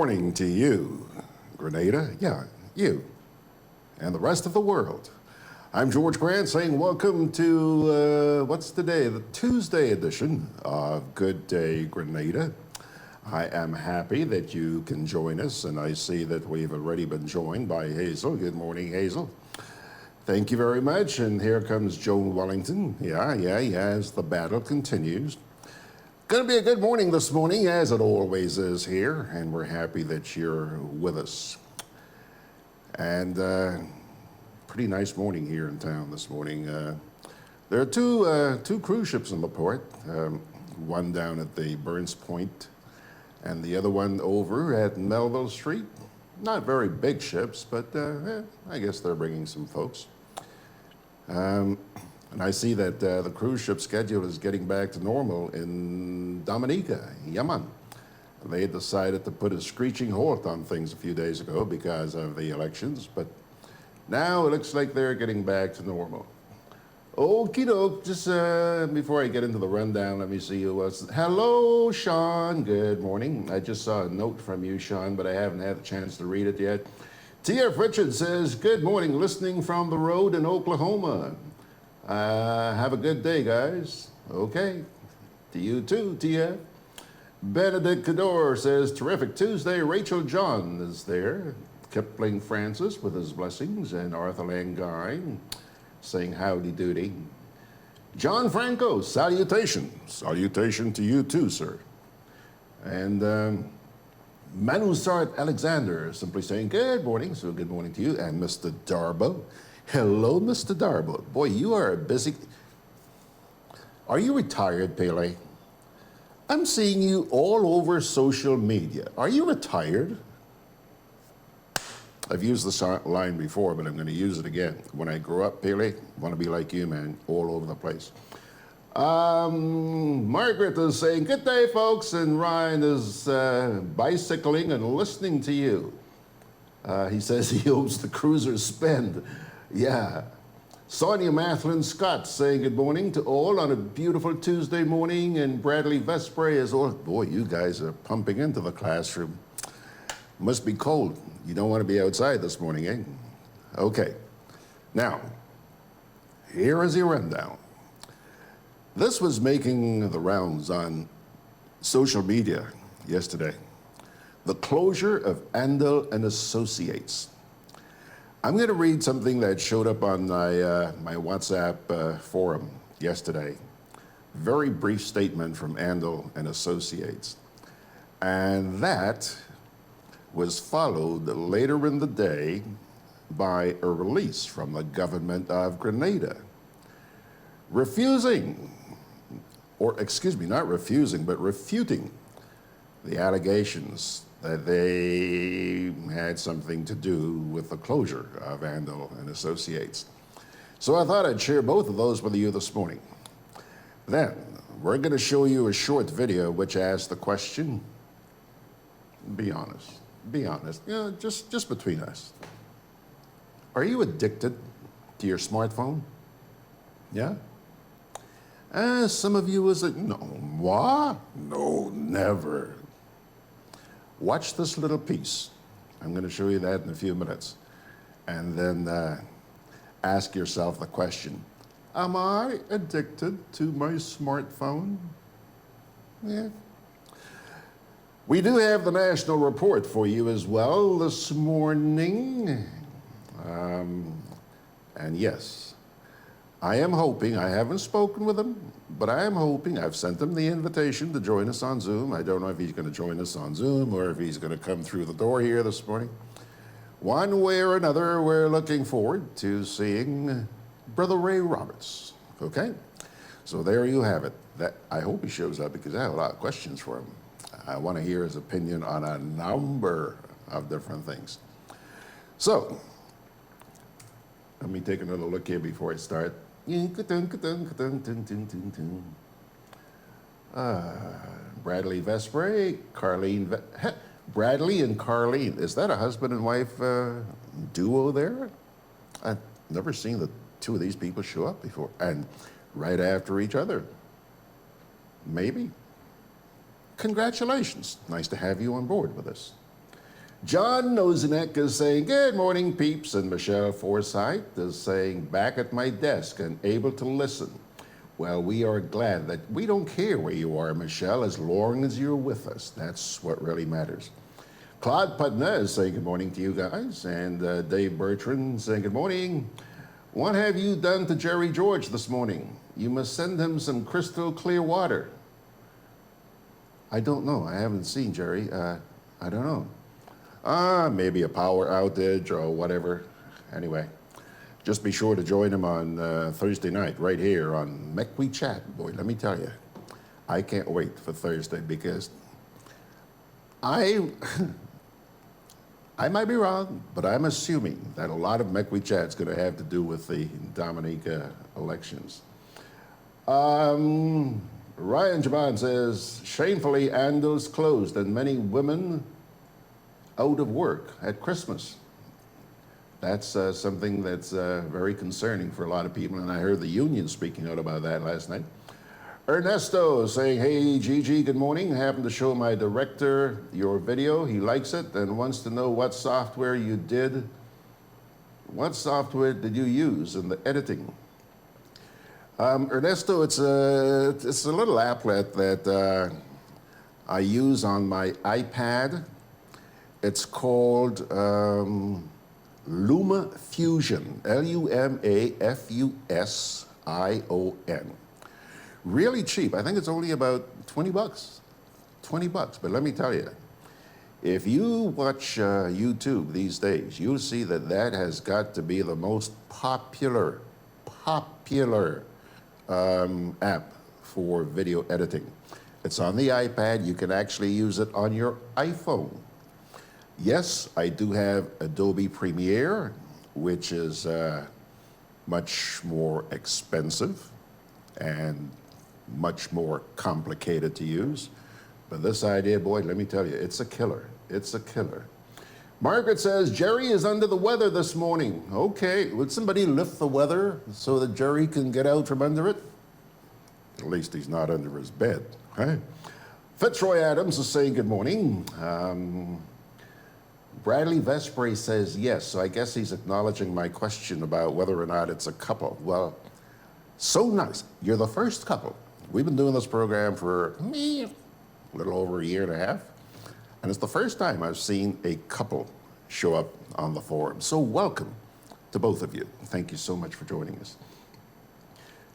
morning to you, Grenada. Yeah, you. And the rest of the world. I'm George Grant saying welcome to, what's today? The Tuesday edition of Good Day Grenada. I am happy that you can join us, and I see that we've already been joined by Hazel. Good morning, Hazel. Thank you very much, and here comes Joan Wellington. Yeah, as the battle continues. Going to be a good morning this morning, as it always is here, and we're happy that you're with us. And pretty nice morning here in town this morning. There are two cruise ships in the port, one down at the Burns Point and the other one over at Melville Street. Not very big ships, but I guess they're bringing some folks. And I see that the cruise ship schedule is getting back to normal in Dominica, Yemen. They decided to put a screeching halt on things a few days ago because of the elections, but now it looks like they're getting back to normal. Okie doke, just before I get into the rundown, let me see who else. Hello, Sean, good morning. I just saw a note from you, Sean, but I haven't had a chance to read it yet. T.F. Richards says, good morning, listening from the road in Oklahoma. Have a good day, guys. Okay. To you too, T.F. Benedict Cador says, terrific Tuesday. Rachel John is there. Kipling Francis with his blessings, and Arthur Langine saying howdy doody. John Franco, salutation. Salutation to you too, sir. And Manusart Alexander simply saying good morning. So good morning to you. And Mr. Darbo. Hello, Mr. Darbo. Boy, you are a busy... Are you retired, Pele? I'm seeing you all over social media. Are you retired? I've used this line before, but I'm going to use it again. When I grow up, Pele, I want to be like you, man, all over the place. Margaret is saying, good day, folks, and Ryan is bicycling and listening to you. He says he hopes the cruisers spend. Yeah. Sonia Mathlin Scott saying good morning to all on a beautiful Tuesday morning, and Bradley Vespre is all, boy, you guys are pumping into the classroom. Must be cold. You don't want to be outside this morning, eh? Okay. Now, here is your rundown. This was making the rounds on social media yesterday. The closure of Andall and Associates. I'm going to read something that showed up on my WhatsApp forum yesterday. Very brief statement from Andall and Associates. And that was followed later in the day by a release from the government of Grenada, refusing, or excuse me, not refusing, but refuting the allegations that they had something to do with the closure of Andall and Associates. So I thought I'd share both of those with you this morning. Then, we're going to show you a short video which asks the question, be honest, you know, just between us. Are you addicted to your smartphone? Yeah? Some of you is like, no, what? No, never. Watch this little piece. I'm going to show you that in a few minutes. And then ask yourself the question, am I addicted to my smartphone? Yeah. We do have the national report for you as well this morning. And yes, I am hoping, I haven't spoken with him, but I am hoping, I've sent him the invitation to join us on Zoom. I don't know if he's going to join us on Zoom or if he's going to come through the door here this morning. One way or another, we're looking forward to seeing Brother Ray Roberts, okay? So there you have it. I hope he shows up because I have a lot of questions for him. I want to hear his opinion on a number of different things. So, let me take another look here before I start. Bradley Vespre, Bradley and Carlene. Is that a husband and wife duo there? I've never seen the two of these people show up before. And right after each other. Maybe. Congratulations. Nice to have you on board with us. John Nozinek is saying, good morning, peeps. And Michelle Forsythe is saying, back at my desk and able to listen. Well, we are glad that we don't care where you are, Michelle, as long as you're with us. That's what really matters. Claude Putna is saying good morning to you guys. And Dave Bertrand saying good morning. What have you done to Jerry George this morning? You must send him some crystal clear water. I don't know. I haven't seen Jerry. I don't know. Maybe a power outage or whatever. Anyway, just be sure to join him on Thursday night right here on We Chat. Boy, let me tell you, I can't wait for Thursday because I might be wrong, but I'm assuming that a lot of We Chat is going to have to do with the Dominica elections. Ryan Jaban says, shamefully, Andall's closed and many women out of work at Christmas. That's something that's very concerning for a lot of people, and I heard the union speaking out about that last night. Ernesto saying, hey, Gigi, good morning. Happened to show my director your video. He likes it and wants to know what software you did. What software did you use in the editing? Ernesto, it's a little applet that I use on my iPad. It's called LumaFusion, LumaFusion. Really cheap. I think it's only about 20 bucks. 20 bucks. But let me tell you, if you watch YouTube these days, you'll see that that has got to be the most popular app for video editing. It's on the iPad. You can actually use it on your iPhone. Yes, I do have Adobe Premiere, which is much more expensive and much more complicated to use. But this idea, boy, let me tell you, it's a killer. It's a killer. Margaret says, Jerry is under the weather this morning. Okay, would somebody lift the weather so that Jerry can get out from under it? At least he's not under his bed, right? Fitzroy Adams is saying good morning. Bradley Vespre says yes, so I guess he's acknowledging my question about whether or not it's a couple. Well, so nice. You're the first couple. We've been doing this program for a little over a year and a half, and it's the first time I've seen a couple show up on the forum. So welcome to both of you. Thank you so much for joining us.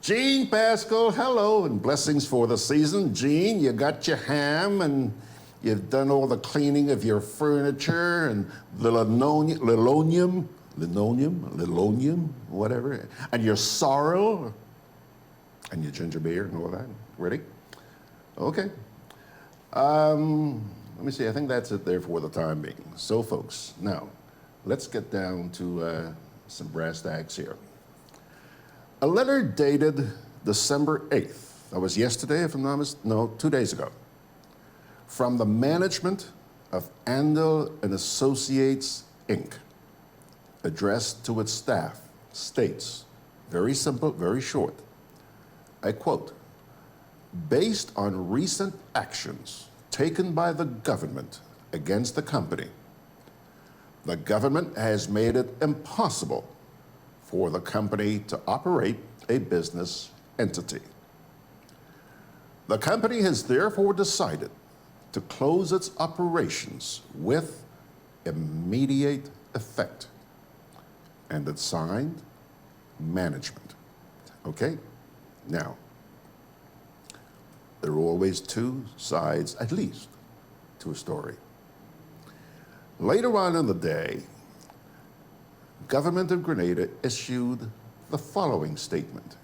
Jean Pascal, hello, and blessings for the season. Jean, you got your ham, and you've done all the cleaning of your furniture and the linoleum, whatever, and your sorrel, and your ginger beer and all that. Ready? Okay. Let me see, I think that's it there for the time being. So folks, now, let's get down to some brass tacks here. A letter dated December 8th, that was yesterday, if I'm not mistaken, no, 2 days ago, from the management of Andall and Associates, Inc., addressed to its staff, states, very simple, very short, I quote, based on recent actions taken by the government against the company, the government has made it impossible for the company to operate a business entity. The company has therefore decided to close its operations with immediate effect. And it's signed, management. Okay? Now, there are always two sides, at least, to a story. Later on in the day, Government of Grenada issued the following statement.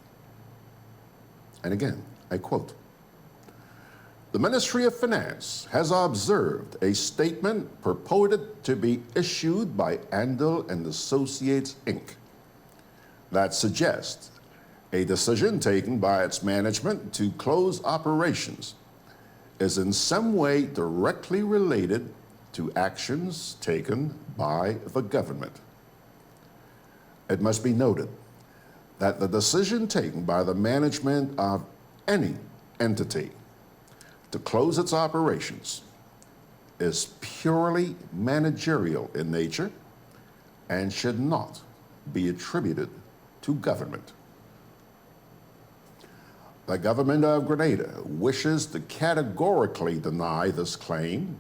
And again, I quote, the Ministry of Finance has observed a statement purported to be issued by Andall and Associates, Inc. that suggests a decision taken by its management to close operations is in some way directly related to actions taken by the government. It must be noted that the decision taken by the management of any entity to close its operations is purely managerial in nature and should not be attributed to government. The government of Grenada wishes to categorically deny this claim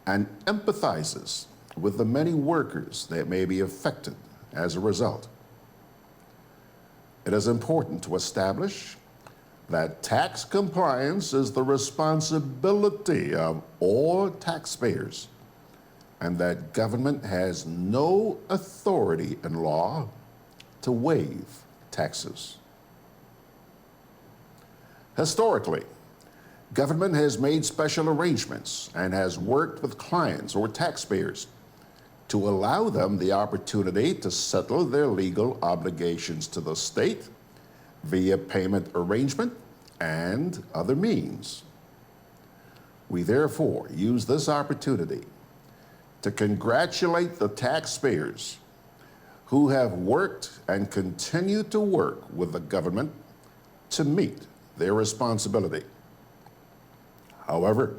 and empathizes with the many workers that may be affected as a result. It is important to establish that tax compliance is the responsibility of all taxpayers and that government has no authority in law to waive taxes. Historically, government has made special arrangements and has worked with clients or taxpayers to allow them the opportunity to settle their legal obligations to the state via payment arrangement and other means. We therefore use this opportunity to congratulate the taxpayers who have worked and continue to work with the government to meet their responsibility. However,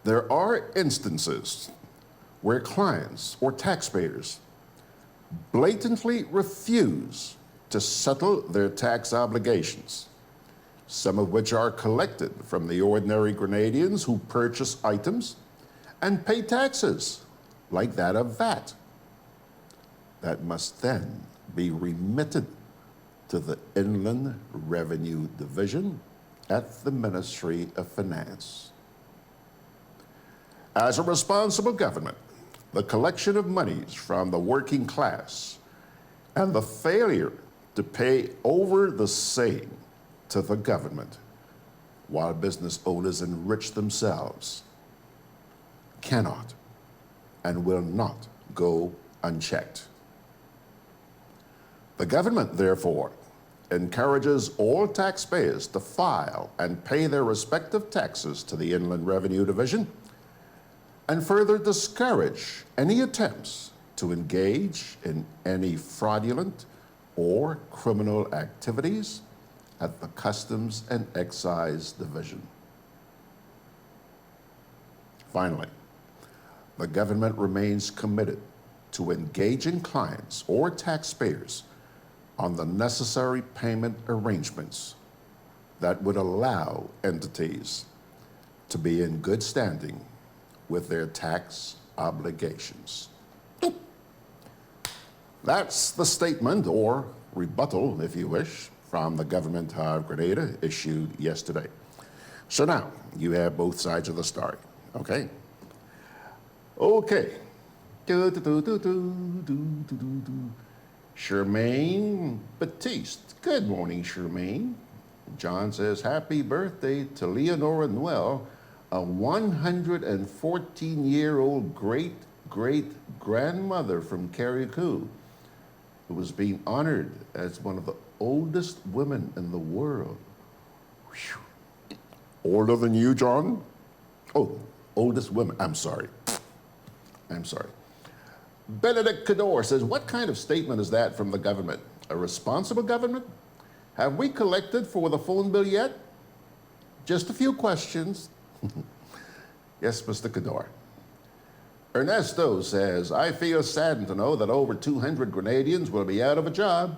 there are instances where clients or taxpayers blatantly refuse to settle their tax obligations, some of which are collected from the ordinary Grenadians who purchase items and pay taxes, like that of VAT, that must then be remitted to the Inland Revenue Division at the Ministry of Finance. As a responsible government, the collection of monies from the working class and the failure to pay over the same to the government while business owners enrich themselves cannot and will not go unchecked. The government, therefore, encourages all taxpayers to file and pay their respective taxes to the Inland Revenue Division and further discourage any attempts to engage in any fraudulent or criminal activities at the Customs and Excise Division. Finally, the government remains committed to engaging clients or taxpayers on the necessary payment arrangements that would allow entities to be in good standing with their tax obligations. That's the statement, or rebuttal, if you wish, from the government of Grenada issued yesterday. So now, you have both sides of the story, okay? Okay. Charmaine Batiste. Good morning, Charmaine. John says, happy birthday to Leonora Noel, a 114-year-old great-great-grandmother from Carriacou, who was being honored as one of the oldest women in the world. Whew. Older than you, John? Oh, oldest women. I'm sorry. Benedict Cador says, what kind of statement is that from the government? A responsible government? Have we collected for the phone bill yet? Just a few questions. Yes, Mr. Cador. Ernesto says, I feel saddened to know that over 200 Grenadians will be out of a job,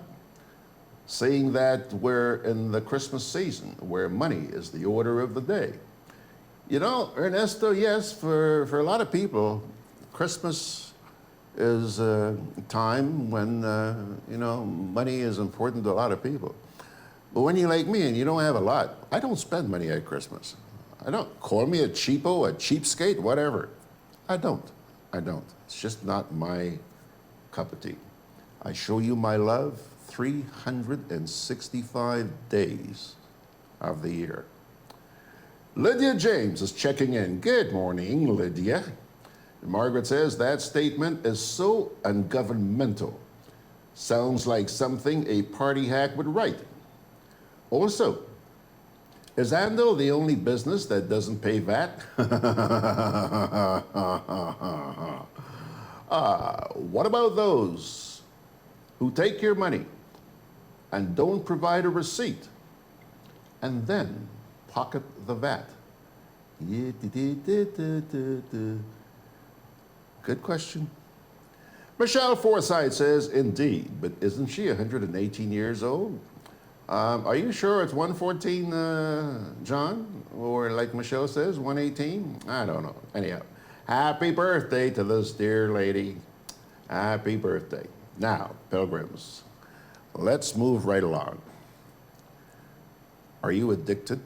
seeing that we're in the Christmas season where money is the order of the day. You know, Ernesto, yes, for a lot of people, Christmas is a time when, money is important to a lot of people. But when you're like me and you don't have a lot, I don't spend money at Christmas. I don't. Call me a cheapo, a cheapskate, whatever. I don't. It's just not my cup of tea. I show you my love 365 days of the year. Lydia James is checking in. Good morning, Lydia. Margaret says, that statement is so ungovernmental. Sounds like something a party hack would write. Also, is Andall the only business that doesn't pay VAT? What about those who take your money and don't provide a receipt and then pocket the VAT? Good question. Michelle Forsythe says, indeed, but isn't she 118 years old? Are you sure it's 114, John? Or like Michelle says, 118? I don't know. Anyhow, happy birthday to this dear lady. Happy birthday. Now, pilgrims, let's move right along. Are you addicted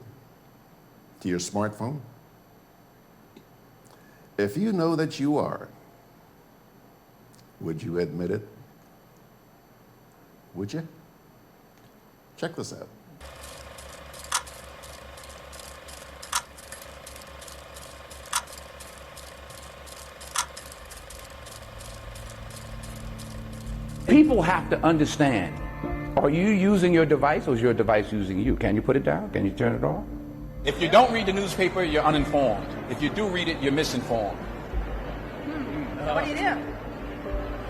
to your smartphone? If you know that you are, would you admit it? Would you? Check this out. People have to understand, are you using your device or is your device using you? Can you put it down? Can you turn it off? If you don't read the newspaper, you're uninformed. If you do read it, you're misinformed. What do you do?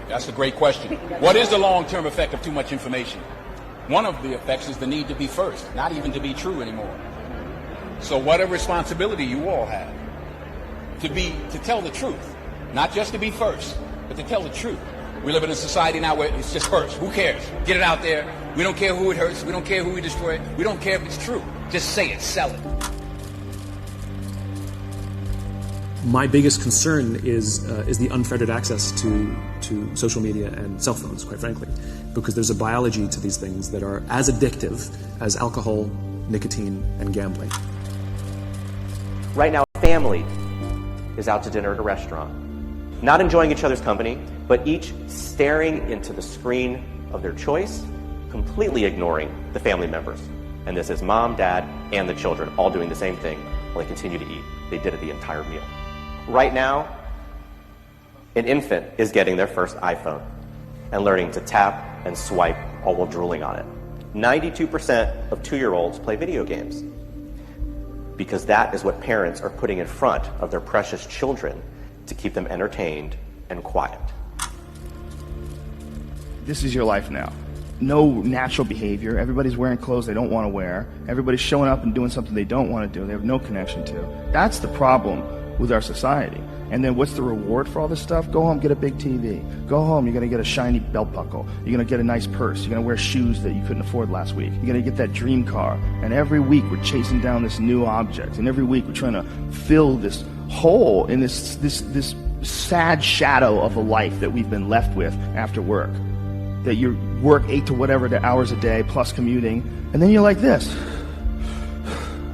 That's a great question. What is the long-term effect of too much information? One of the effects is the need to be first, not even to be true anymore. So what a responsibility you all have to tell the truth, not just to be first, but to tell the truth. We live in a society now where it's just first. Who cares? Get it out there. We don't care who it hurts. We don't care who we destroy. We don't care if it's true. Just say it, sell it. My biggest concern is the unfettered access to social media and cell phones, quite frankly, because there's a biology to these things that are as addictive as alcohol, nicotine, and gambling. Right now, a family is out to dinner at a restaurant, not enjoying each other's company, but each staring into the screen of their choice, completely ignoring the family members. And this is mom, dad, and the children all doing the same thing while they continue to eat. They did it the entire meal. Right now, an infant is getting their first iPhone and learning to tap and swipe all while drooling on it. 92% of 2-year-olds play video games because that is what parents are putting in front of their precious children to keep them entertained and quiet. This is your life now. No natural behavior. Everybody's wearing clothes they don't want to wear. Everybody's showing up and doing something they don't want to do. They have no connection to. That's the problem with our society. And then what's the reward for all this stuff? Go home, get a big TV. Go home, you're going to get a shiny belt buckle. You're going to get a nice purse. You're going to wear shoes that you couldn't afford last week. You're going to get that dream car. And every week we're chasing down this new object. And every week we're trying to fill this hole in this sad shadow of a life that we've been left with after work. That you work 8 to whatever the hours a day plus commuting. And then you're like this.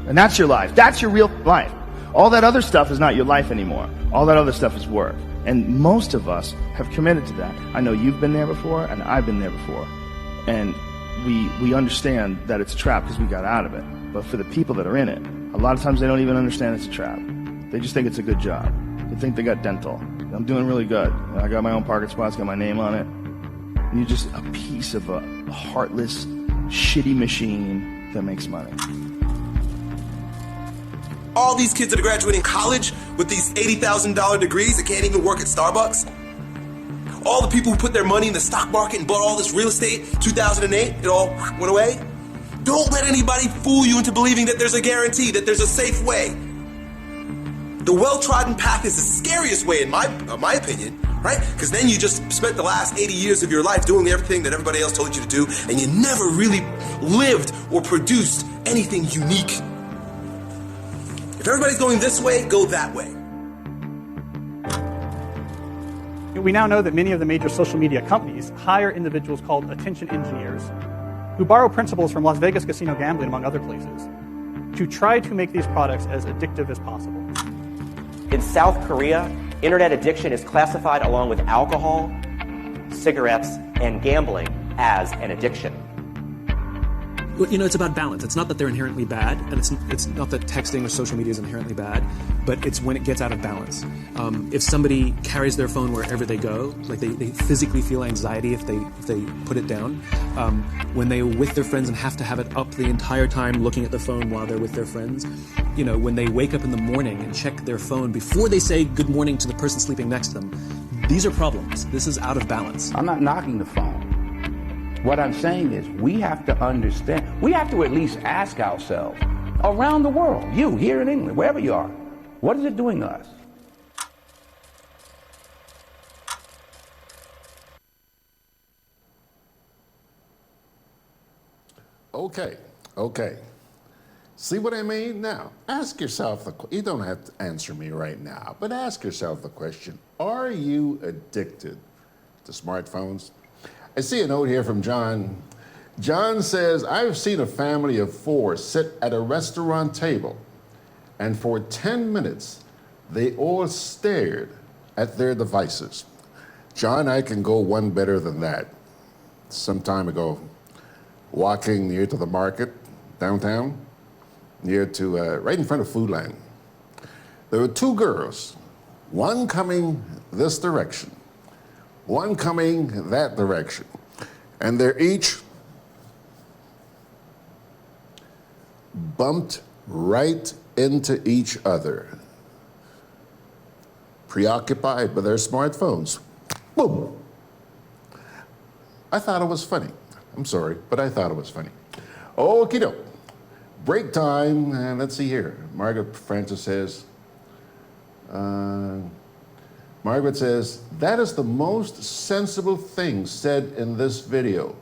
And that's your life. That's your real life. All that other stuff is not your life anymore. All that other stuff is work. And most of us have committed to that. I know you've been there before, and I've been there before. And we understand that it's a trap because we got out of it. But for the people that are in it, a lot of times they don't even understand it's a trap. They just think it's a good job. They think they got dental. I'm doing really good. I got my own parking spots, got my name on it. And you're just a piece of a heartless, shitty machine that makes money. All these kids that are graduating college with these $80,000 degrees that can't even work at Starbucks. All the people who put their money in the stock market and bought all this real estate, 2008, it all went away. Don't let anybody fool you into believing that there's a guarantee, that there's a safe way. The well-trodden path is the scariest way in my opinion, right? Because then you just spent the last 80 years of your life doing everything that everybody else told you to do, and you never really lived or produced anything unique. If everybody's going this way, go that way. We now know that many of the major social media companies hire individuals called attention engineers who borrow principles from Las Vegas casino gambling, among other places, to try to make these products as addictive as possible. In South Korea, internet addiction is classified along with alcohol, cigarettes, and gambling as an addiction. You know, it's about balance. It's not that they're inherently bad, and it's not that texting or social media is inherently bad, but it's when it gets out of balance. If somebody carries their phone wherever they go, like they physically feel anxiety if they put it down. When they're with their friends and have to have it up the entire time looking at the phone while they're with their friends. You know, when they wake up in the morning and check their phone before they say good morning to the person sleeping next to them. These are problems. This is out of balance. I'm not knocking the phone. What I'm saying is we have to understand, we have to at least ask ourselves, around the world, you here in England, wherever you are, What is it doing to us? Okay. See what I mean? Now, ask yourself you don't have to answer me right now, but ask yourself the question, are you addicted to smartphones? I see a note here from John. John says, I've seen a family of 4 sit at a restaurant table, and for 10 minutes, they all stared at their devices. John, I can go one better than that. Some time ago, walking near to the market downtown, near to right in front of Food Land. There were 2 girls, one coming this direction, one coming that direction, and they're each bumped right into each other, preoccupied by their smartphones. Boom! I thought it was funny. I'm sorry, but I thought it was funny. Okie doke. Break time, and let's see here. Margaret Francis says, that is the most sensible thing said in this video.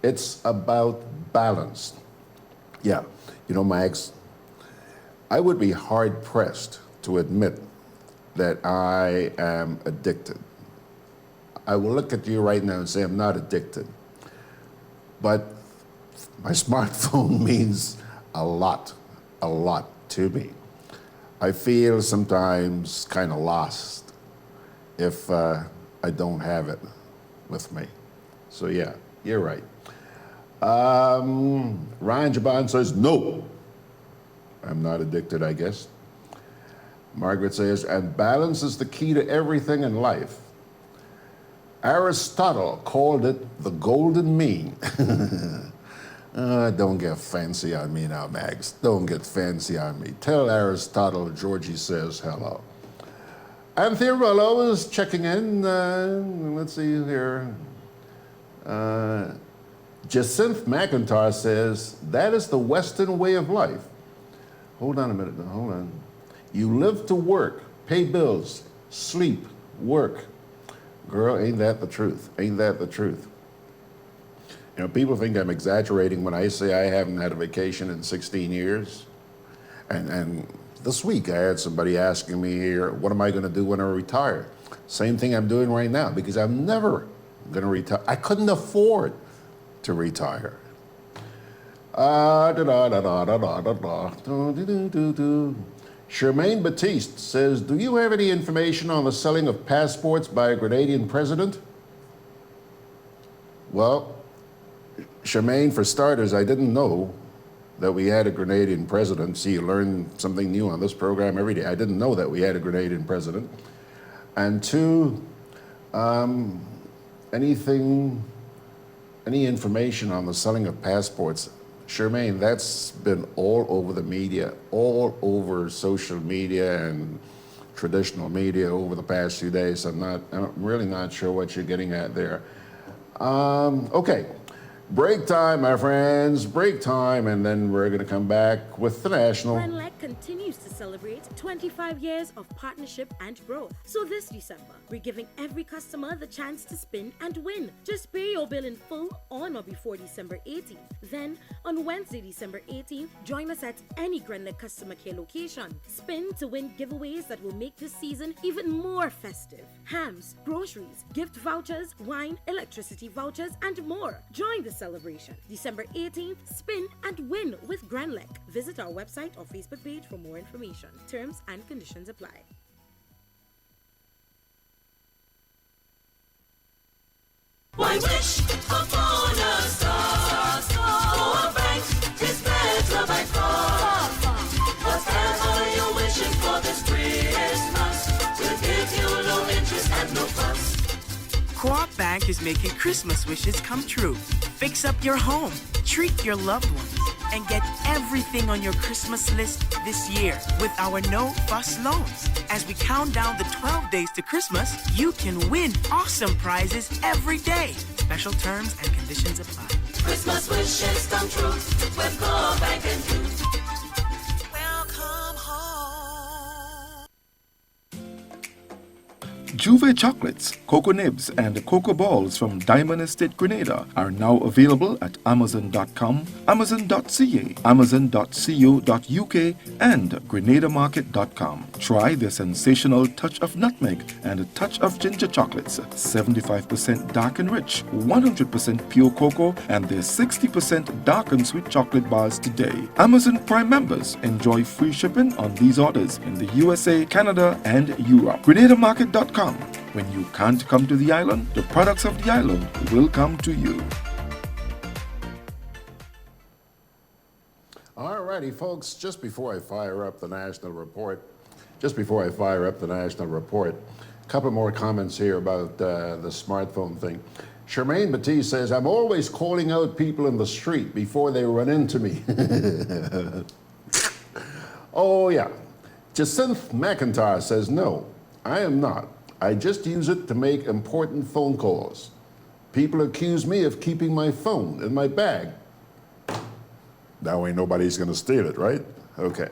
It's about balance. Yeah, you know, Max, I would be hard-pressed to admit that I am addicted. I will look at you right now and say I'm not addicted. But my smartphone means a lot to me. I feel sometimes kind of lost if I don't have it with me. So yeah, you're right. Ryan Jaban says, no, I'm not addicted, I guess. Margaret says, and balance is the key to everything in life. Aristotle called it the golden mean. Don't get fancy on me now, Mags. Don't get fancy on me. Tell Aristotle Georgie says hello. Anthea Rollo is checking in. Let's see here. Jacinth McIntyre says, that is the Western way of life. Hold on a minute, hold on. You live to work, pay bills, sleep, work. Girl, ain't that the truth? Ain't that the truth? You know, people think I'm exaggerating when I say I haven't had a vacation in 16 years. And this week I had somebody asking me here, what am I going to do when I retire? Same thing I'm doing right now, because I'm never going to retire. I couldn't afford to retire. Charmaine Batiste says, do you have any information on the selling of passports by a Grenadian president? Well, Charmaine, for starters, I didn't know that we had a Grenadian president. See, you learn something new on this program every day. I didn't know that we had a Grenadian president. And 2, any information on the selling of passports, Charmaine, that's been all over the media, all over social media and traditional media over the past few days. I'm really not sure what you're getting at there. Okay, break time, my friends, break time, and then we're gonna come back with the National. GRENADABROADCAST continues to celebrate 25 years of partnership and growth. So this December, we're giving every customer the chance to spin and win. Just pay your bill in full on or before December 18th. Then, on Wednesday, December 18th, join us at any GRENADAB customer care location. Spin to win giveaways that will make this season even more festive. Hams, groceries, gift vouchers, wine, electricity vouchers, and more. Join the celebration. December 18th, spin and win with GRENADAB. Visit our website or Facebook page for more information. Terms and conditions apply. Why wish upon a star? For a bank is better by far. Whatever you're wishing for this Christmas, we'll give you low interest and no fuss. Co-op Bank is making Christmas wishes come true. Fix up your home, treat your loved ones, and get everything on your Christmas list this year with our no-fuss loans. As we count down the 12 days to Christmas, you can win awesome prizes every day. Special terms and conditions apply. Christmas wishes come true with Co-op Bank and you. Welcome home. Juve chocolates, cocoa nibs, and cocoa balls from Diamond Estate Grenada are now available at Amazon.com, Amazon.ca, Amazon.co.uk, and GrenadaMarket.com. Try the sensational touch of nutmeg and a touch of ginger chocolates, 75% dark and rich, 100% pure cocoa, and their 60% dark and sweet chocolate bars today. Amazon Prime members enjoy free shipping on these orders in the USA, Canada, and Europe. GrenadaMarket.com. When you can't come to the island, the products of the island will come to you. All righty, folks, just before I fire up the national report, a couple more comments here about the smartphone thing. Charmaine Batiste says, I'm always calling out people in the street before they run into me. Oh, yeah. Jacinth McIntyre says, no, I am not. I just use it to make important phone calls. People accuse me of keeping my phone in my bag. Now ain't nobody's going to steal it, right? Okay.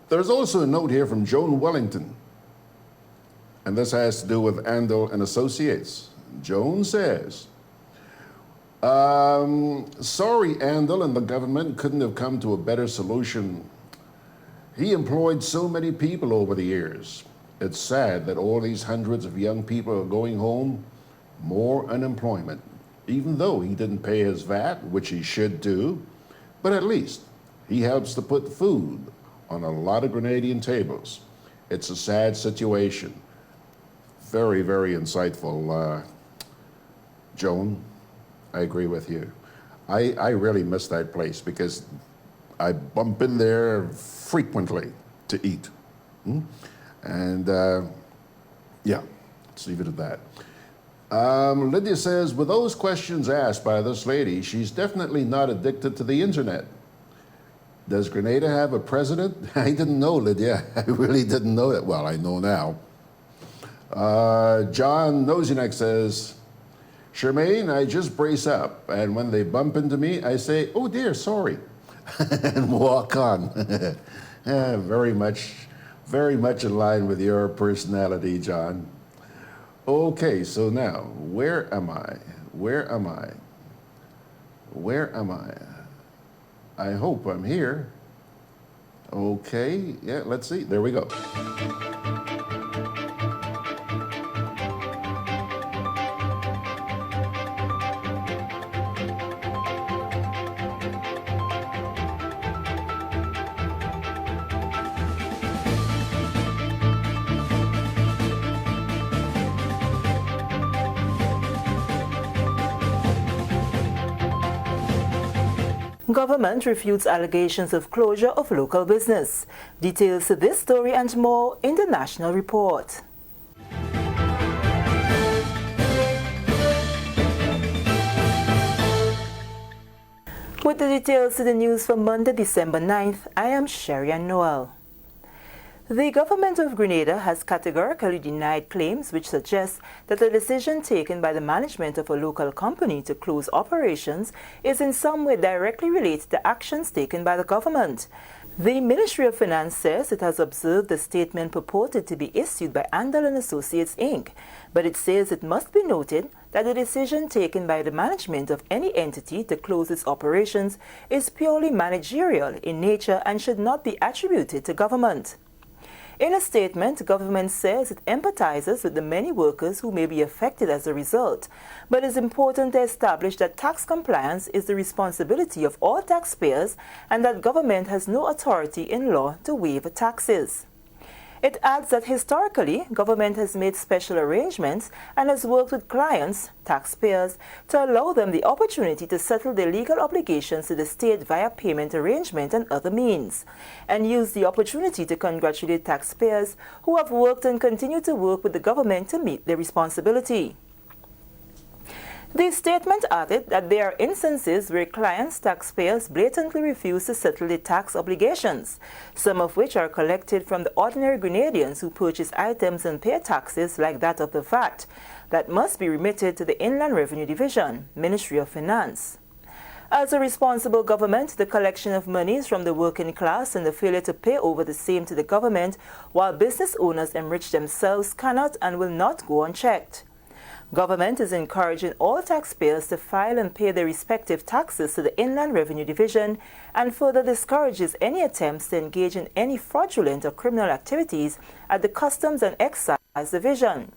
There's also a note here from Joan Wellington, and this has to do with Andall and Associates. Joan says, sorry, Andall and the government couldn't have come to a better solution. He employed so many people over the years. It's sad that all these hundreds of young people are going home, more unemployment, even though he didn't pay his VAT, which he should do, but at least he helps to put food on a lot of Grenadian tables. It's a sad situation. Very, very insightful, Joan. I agree with you. I really miss that place because I bump in there frequently to eat. And yeah, let's leave it at that. Lydia says, with those questions asked by this lady, she's definitely not addicted to the internet. Does Grenada have a president? I didn't know, Lydia. I really didn't know that. Well, I know now. John Nozinek says, Charmaine, I just brace up, and when they bump into me, I say, oh dear, sorry, and walk on. Yeah, very much in line with your personality, John. Okay, so now, where am I? I hope I'm here. Okay, yeah, let's see. There we go. Government refutes allegations of closure of local business. Details to this story and more in the National Report. With the details to the news for Monday, December 9th, I am Sherry-Ann Noel. The government of Grenada has categorically denied claims which suggest that the decision taken by the management of a local company to close operations is in some way directly related to actions taken by the government. The Ministry of Finance says it has observed the statement purported to be issued by Andall and Associates, Inc., but it says it must be noted that the decision taken by the management of any entity to close its operations is purely managerial in nature and should not be attributed to government. In a statement, government says it empathizes with the many workers who may be affected as a result, but it is important to establish that tax compliance is the responsibility of all taxpayers and that government has no authority in law to waive taxes. It adds that historically, government has made special arrangements and has worked with clients, taxpayers, to allow them the opportunity to settle their legal obligations to the state via payment arrangement and other means, and use the opportunity to congratulate taxpayers who have worked and continue to work with the government to meet their responsibility. The statement added that there are instances where clients, taxpayers blatantly refuse to settle their tax obligations, some of which are collected from the ordinary Grenadians who purchase items and pay taxes like that of the VAT, that must be remitted to the Inland Revenue Division, Ministry of Finance. As a responsible government, the collection of monies from the working class and the failure to pay over the same to the government while business owners enrich themselves cannot and will not go unchecked. Government is encouraging all taxpayers to file and pay their respective taxes to the Inland Revenue Division and further discourages any attempts to engage in any fraudulent or criminal activities at the Customs and Excise Division.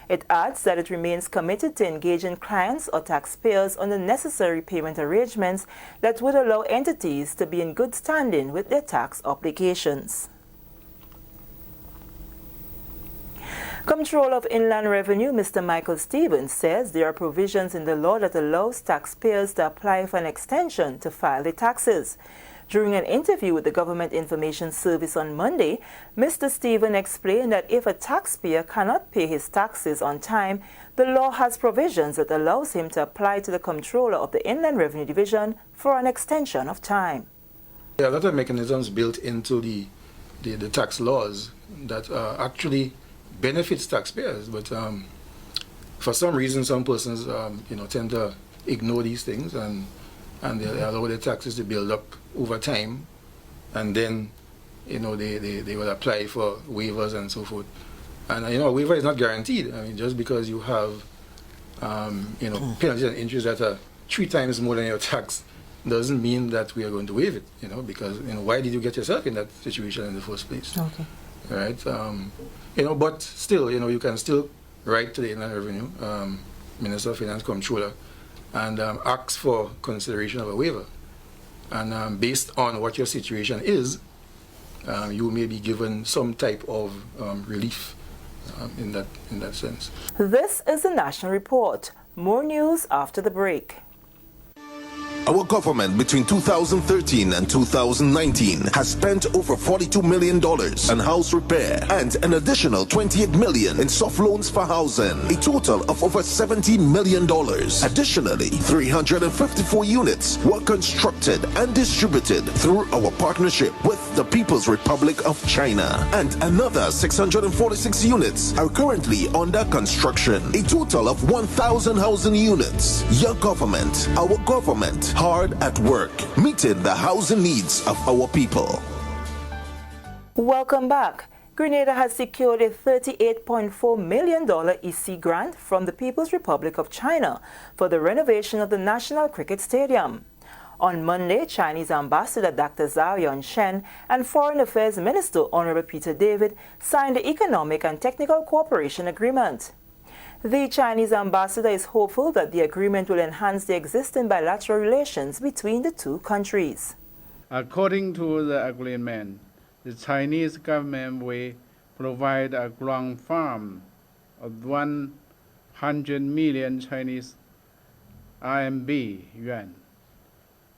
It adds that it remains committed to engaging clients or taxpayers on the necessary payment arrangements that would allow entities to be in good standing with their tax obligations. Comptroller of Inland Revenue, Mr. Michael Stevens, says there are provisions in the law that allows taxpayers to apply for an extension to file their taxes. During an interview with the Government Information Service on Monday, Mr. Stevens explained that if a taxpayer cannot pay his taxes on time, the law has provisions that allows him to apply to the Comptroller of the Inland Revenue Division for an extension of time. There are a lot of mechanisms built into the tax laws that actually benefits taxpayers, but for some reason some persons tend to ignore these things and they allow their taxes to build up over time, and then they will apply for waivers and so forth. And a waiver is not guaranteed. I mean, just because you have penalties and interest that are 3 times more than your tax doesn't mean that we are going to waive it. Because why did you get yourself in that situation in the first place? Okay. Right. But still, you can still write to the Inland Revenue Minister of Finance, Comptroller, and ask for consideration of a waiver. And based on what your situation is, you may be given some type of relief in that sense. This is the National Report. More news after the break. Our government between 2013 and 2019 has spent over $42 million on house repair and an additional $28 million in soft loans for housing, a total of over $17 million. Additionally, 354 units were constructed and distributed through our partnership with the People's Republic of China, and another 646 units are currently under construction, a total of 1,000 housing units. Your government, our government, hard at work, meeting the housing needs of our people. Welcome back. Grenada has secured a $38.4 million EC grant from the People's Republic of China for the renovation of the National Cricket Stadium. On Monday, Chinese Ambassador Dr. Zhao Yunshen and Foreign Affairs Minister Honorable Peter David signed the Economic and Technical Cooperation Agreement. The Chinese ambassador is hopeful that the agreement will enhance the existing bilateral relations between the two countries. According to the agreement, the Chinese government will provide a grant fund of 100 million Chinese RMB yuan,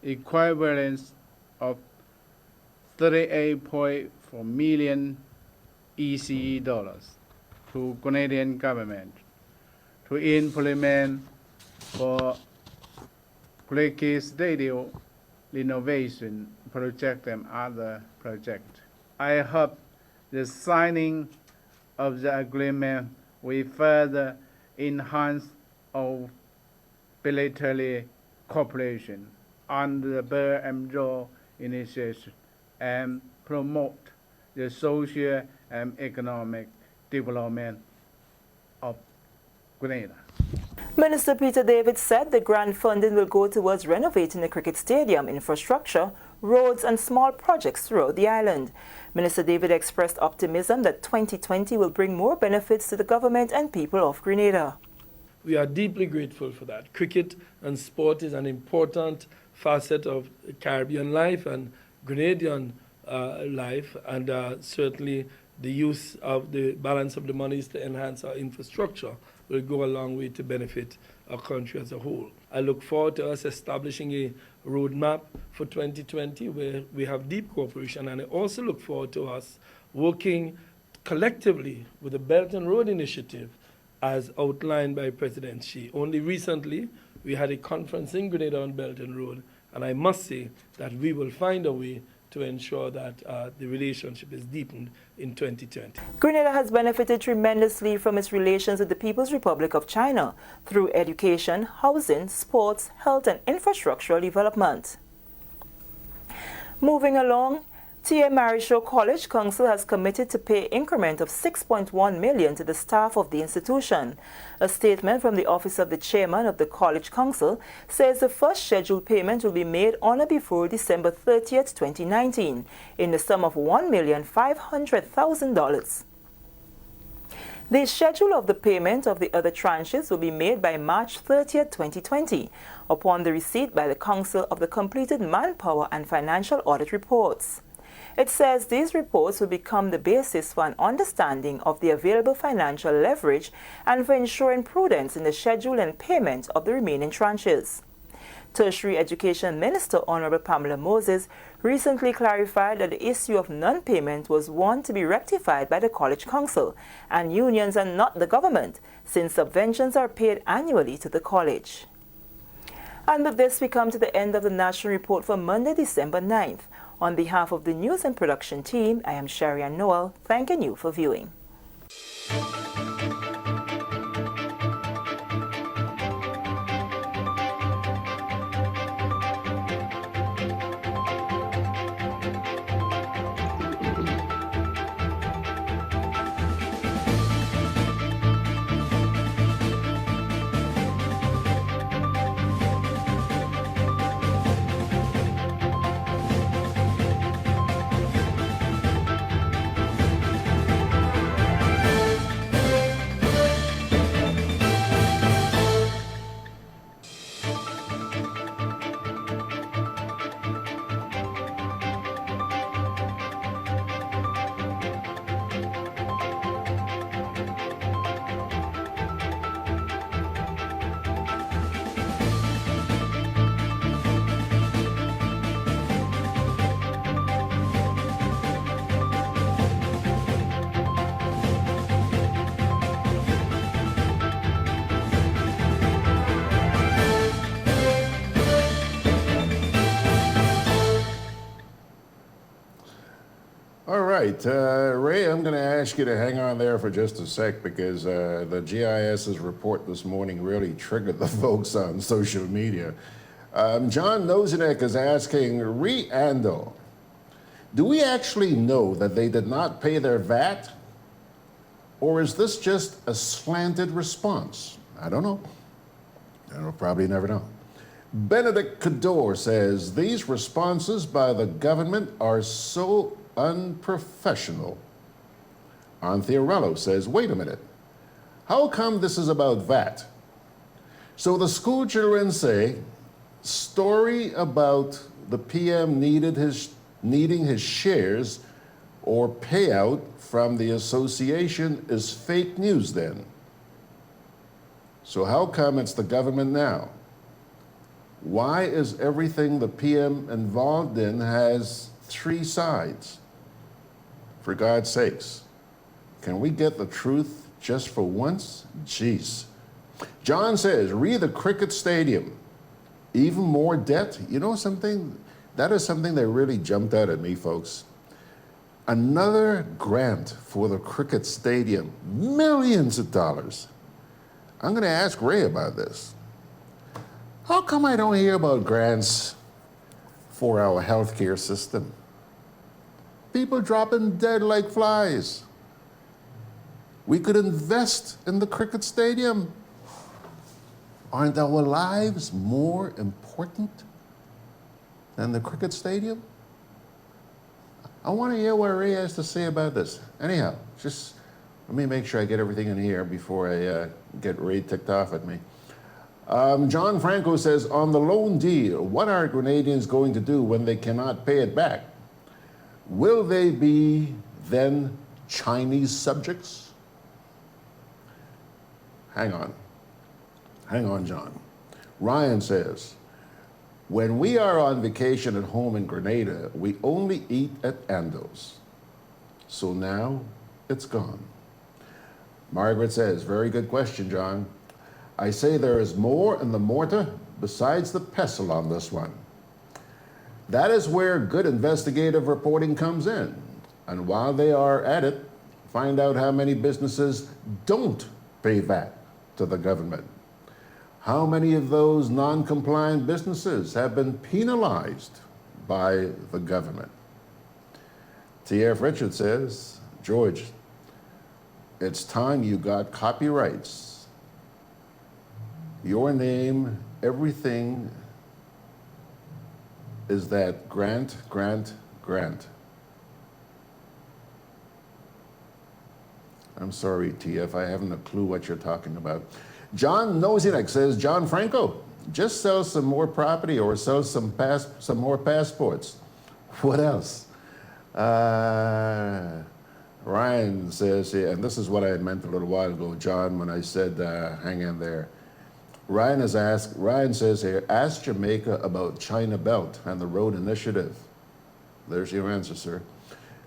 equivalent of 38.4 million ECE dollars, to Canadian government to implement for cricket stadium renovation project and other projects. I hope the signing of the agreement will further enhance our bilateral cooperation under the Belt and Road Initiative and promote the social and economic development of Grenada. Minister Peter David said the grant funding will go towards renovating the cricket stadium infrastructure, roads and small projects throughout the island. Minister David expressed optimism that 2020 will bring more benefits to the government and people of Grenada. We are deeply grateful for that. Cricket and sport is an important facet of Caribbean life and Grenadian life, and certainly the use of the balance of the monies to enhance our infrastructure will go a long way to benefit our country as a whole. I look forward to us establishing a roadmap for 2020 where we have deep cooperation, and I also look forward to us working collectively with the Belt and Road Initiative as outlined by President Xi. Only recently, we had a conference in Grenada on Belt and Road, and I must say that we will find a way to ensure that the relationship is deepened in 2020. Grenada has benefited tremendously from its relations with the People's Republic of China through education, housing, sports, health and infrastructural development. Moving along, T.A. Marisho College Council has committed to pay an increment of $6.1 million to the staff of the institution. A statement from the office of the chairman of the College Council says the first scheduled payment will be made on or before December 30th, 2019, in the sum of $1,500,000. The schedule of the payment of the other tranches will be made by March 30th, 2020, upon the receipt by the Council of the completed manpower and financial audit reports. It says these reports will become the basis for an understanding of the available financial leverage and for ensuring prudence in the schedule and payment of the remaining tranches. Tertiary Education Minister Honorable Pamela Moses recently clarified that the issue of non-payment was one to be rectified by the College Council and unions and not the government, since subventions are paid annually to the college. And with this, we come to the end of the National Report for Monday, December 9th. On behalf of the news and production team, I am Sharian Noel, thanking you for viewing. All right, Ray, I'm going to ask you to hang on there for just a sec because the GIS's report this morning really triggered the folks on social media. John Nozinek is asking, Andall, do we actually know that they did not pay their VAT? Or is this just a slanted response? I don't know. I'll probably never know. Benedict Cador says, these responses by the government are so unprofessional. Antheorello says, wait a minute. How come this is about VAT? So the school children say, story about the PM needing his shares or payout from the association is fake news then. So how come it's the government now? Why is everything the PM involved in has three sides? For God's sakes, can we get the truth just for once? Jeez. John says, read the cricket stadium. Even more debt? You know something? That is something that really jumped out at me, folks. Another grant for the cricket stadium, millions of dollars. I'm going to ask Ray about this. How come I don't hear about grants for our healthcare system? People dropping dead like flies. We could invest in the cricket stadium. Aren't our lives more important than the cricket stadium? I want to hear what Ray has to say about this. Anyhow, just let me make sure I get everything in here before I get Ray ticked off at me. John Franco says, on the loan deal, what are Grenadians going to do when they cannot pay it back? Will they be then Chinese subjects? Hang on. Hang on, John. Ryan says, when we are on vacation at home in Grenada, we only eat at Andall's. So now it's gone. Margaret says, very good question, John. I say there is more in the mortar besides the pestle on this one. That is where good investigative reporting comes in. And while they are at it, find out how many businesses don't pay VAT to the government. How many of those non-compliant businesses have been penalized by the government? T.F. Richards says, George, it's time you got copyrights. Your name, everything is that grant, grant, grant. I'm sorry, TF, I haven't a clue what you're talking about. John Nozinek says, John Franco, just sell some more property or sell some more passports. What else? Ryan says here, and this is what I had meant a little while ago, John, when I said hang in there. Ryan says here, ask Jamaica about China Belt and the road initiative. There's your answer, sir.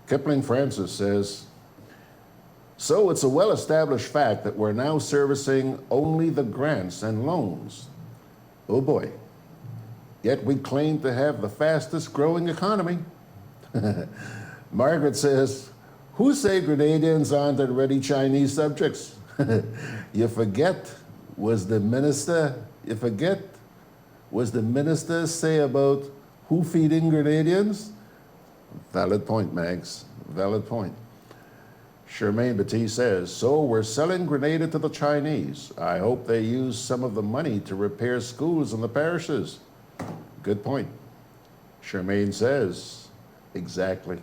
Kipling Francis says, so it's a well-established fact that we're now servicing only the grants and loans. Oh boy. Yet we claim to have the fastest growing economy. Margaret says, who say Grenadians aren't already Chinese subjects? You forget, was the minister say about who feeding Grenadians? Valid point, Mags, valid point. Charmaine Batiste says, so we're selling Grenada to the Chinese. I hope they use some of the money to repair schools in the parishes. Good point. Charmaine says, exactly.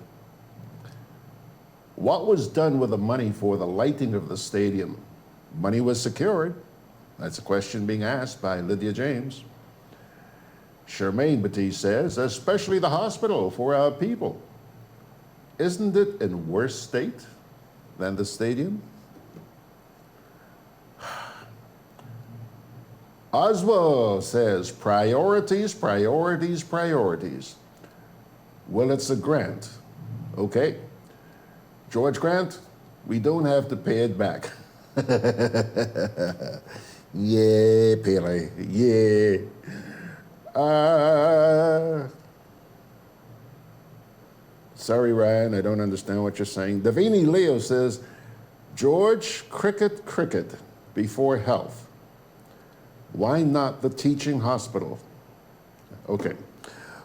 What was done with the money for the lighting of the stadium? Money was secured. That's a question being asked by Lydia James. Charmaine Batiste says, especially the hospital for our people. Isn't it in worse state than the stadium? Oswald says, priorities, priorities, priorities. Well, it's a grant. Okay. George Grant, we don't have to pay it back. Yeah, Pele, yeah. Sorry, Ryan, I don't understand what you're saying. Davini Leo says, George, cricket before health. Why not the teaching hospital? Okay.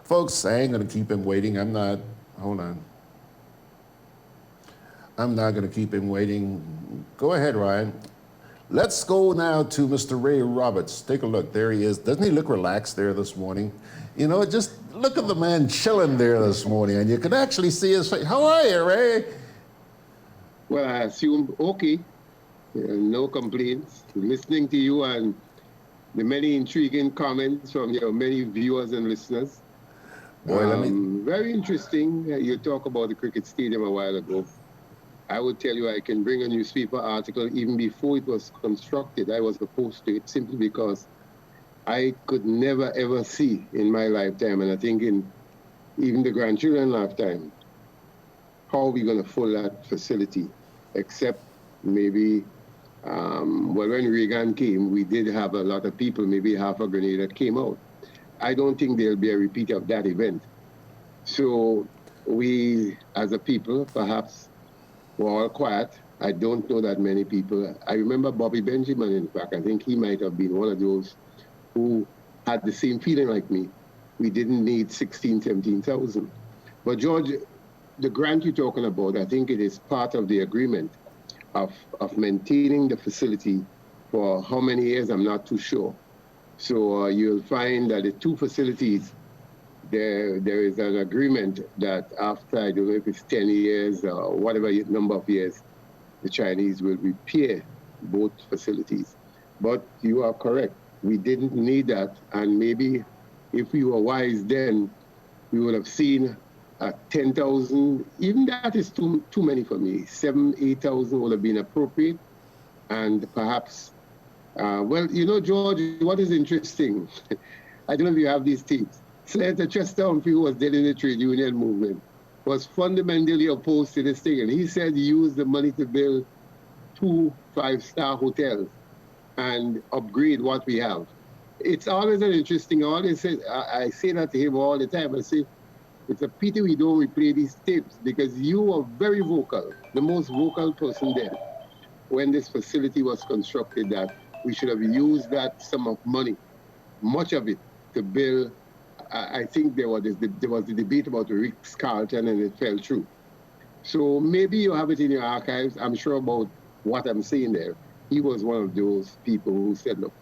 Folks, I ain't going to keep him waiting. Hold on. I'm not going to keep him waiting. Go ahead, Ryan. Let's go now to Mr. Ray Roberts. Take a look. There he is. Doesn't he look relaxed there this morning? You know, just look at the man chilling there this morning, and you can actually see his face. How are you, Ray? Well, I assume okay. No complaints. Listening to you and the many intriguing comments from your many viewers and listeners. Boy, very interesting. You talked about the cricket stadium a while ago. I would tell you I can bring a newspaper article even before it was constructed. I was opposed to it simply because I could never ever see in my lifetime, and I think in even the grandchildren's lifetime, how are we going to fill that facility, except maybe, well, when Reagan came, we did have a lot of people, maybe half of Grenada came out. I don't think there'll be a repeat of that event. So we, as a people, perhaps, were all quiet. I don't know that many people. I remember Bobby Benjamin, in fact. I think he might have been one of those who had the same feeling like me. We didn't need 16, 17,000. But George, the grant you're talking about, I think it is part of the agreement of maintaining the facility for how many years, I'm not too sure. So you'll find that the two facilities, there is an agreement that after, I don't know if it's 10 years or whatever number of years, the Chinese will repair both facilities. But you are correct. We didn't need that. And maybe if we were wise then, we would have seen 10,000. Even that is too many for me. 7,000, 8,000 would have been appropriate. And perhaps, well, you know, George, what is interesting, I don't know if you have these tapes. Senator Chester Humphrey, who was dead in the trade union movement, was fundamentally opposed to this thing. And he said he used the money to build 2 5-star hotels and upgrade what we have. It's always an interesting, I say that to him all the time. I say, It's a pity we don't replay these tapes because you were very vocal, the most vocal person there when this facility was constructed, that we should have used that sum of money, much of it, to build. I think there was the debate about the Ritz-Carlton and it fell through. So maybe you have it in your archives. I'm sure about what I'm saying there. He was one of those people who said, look,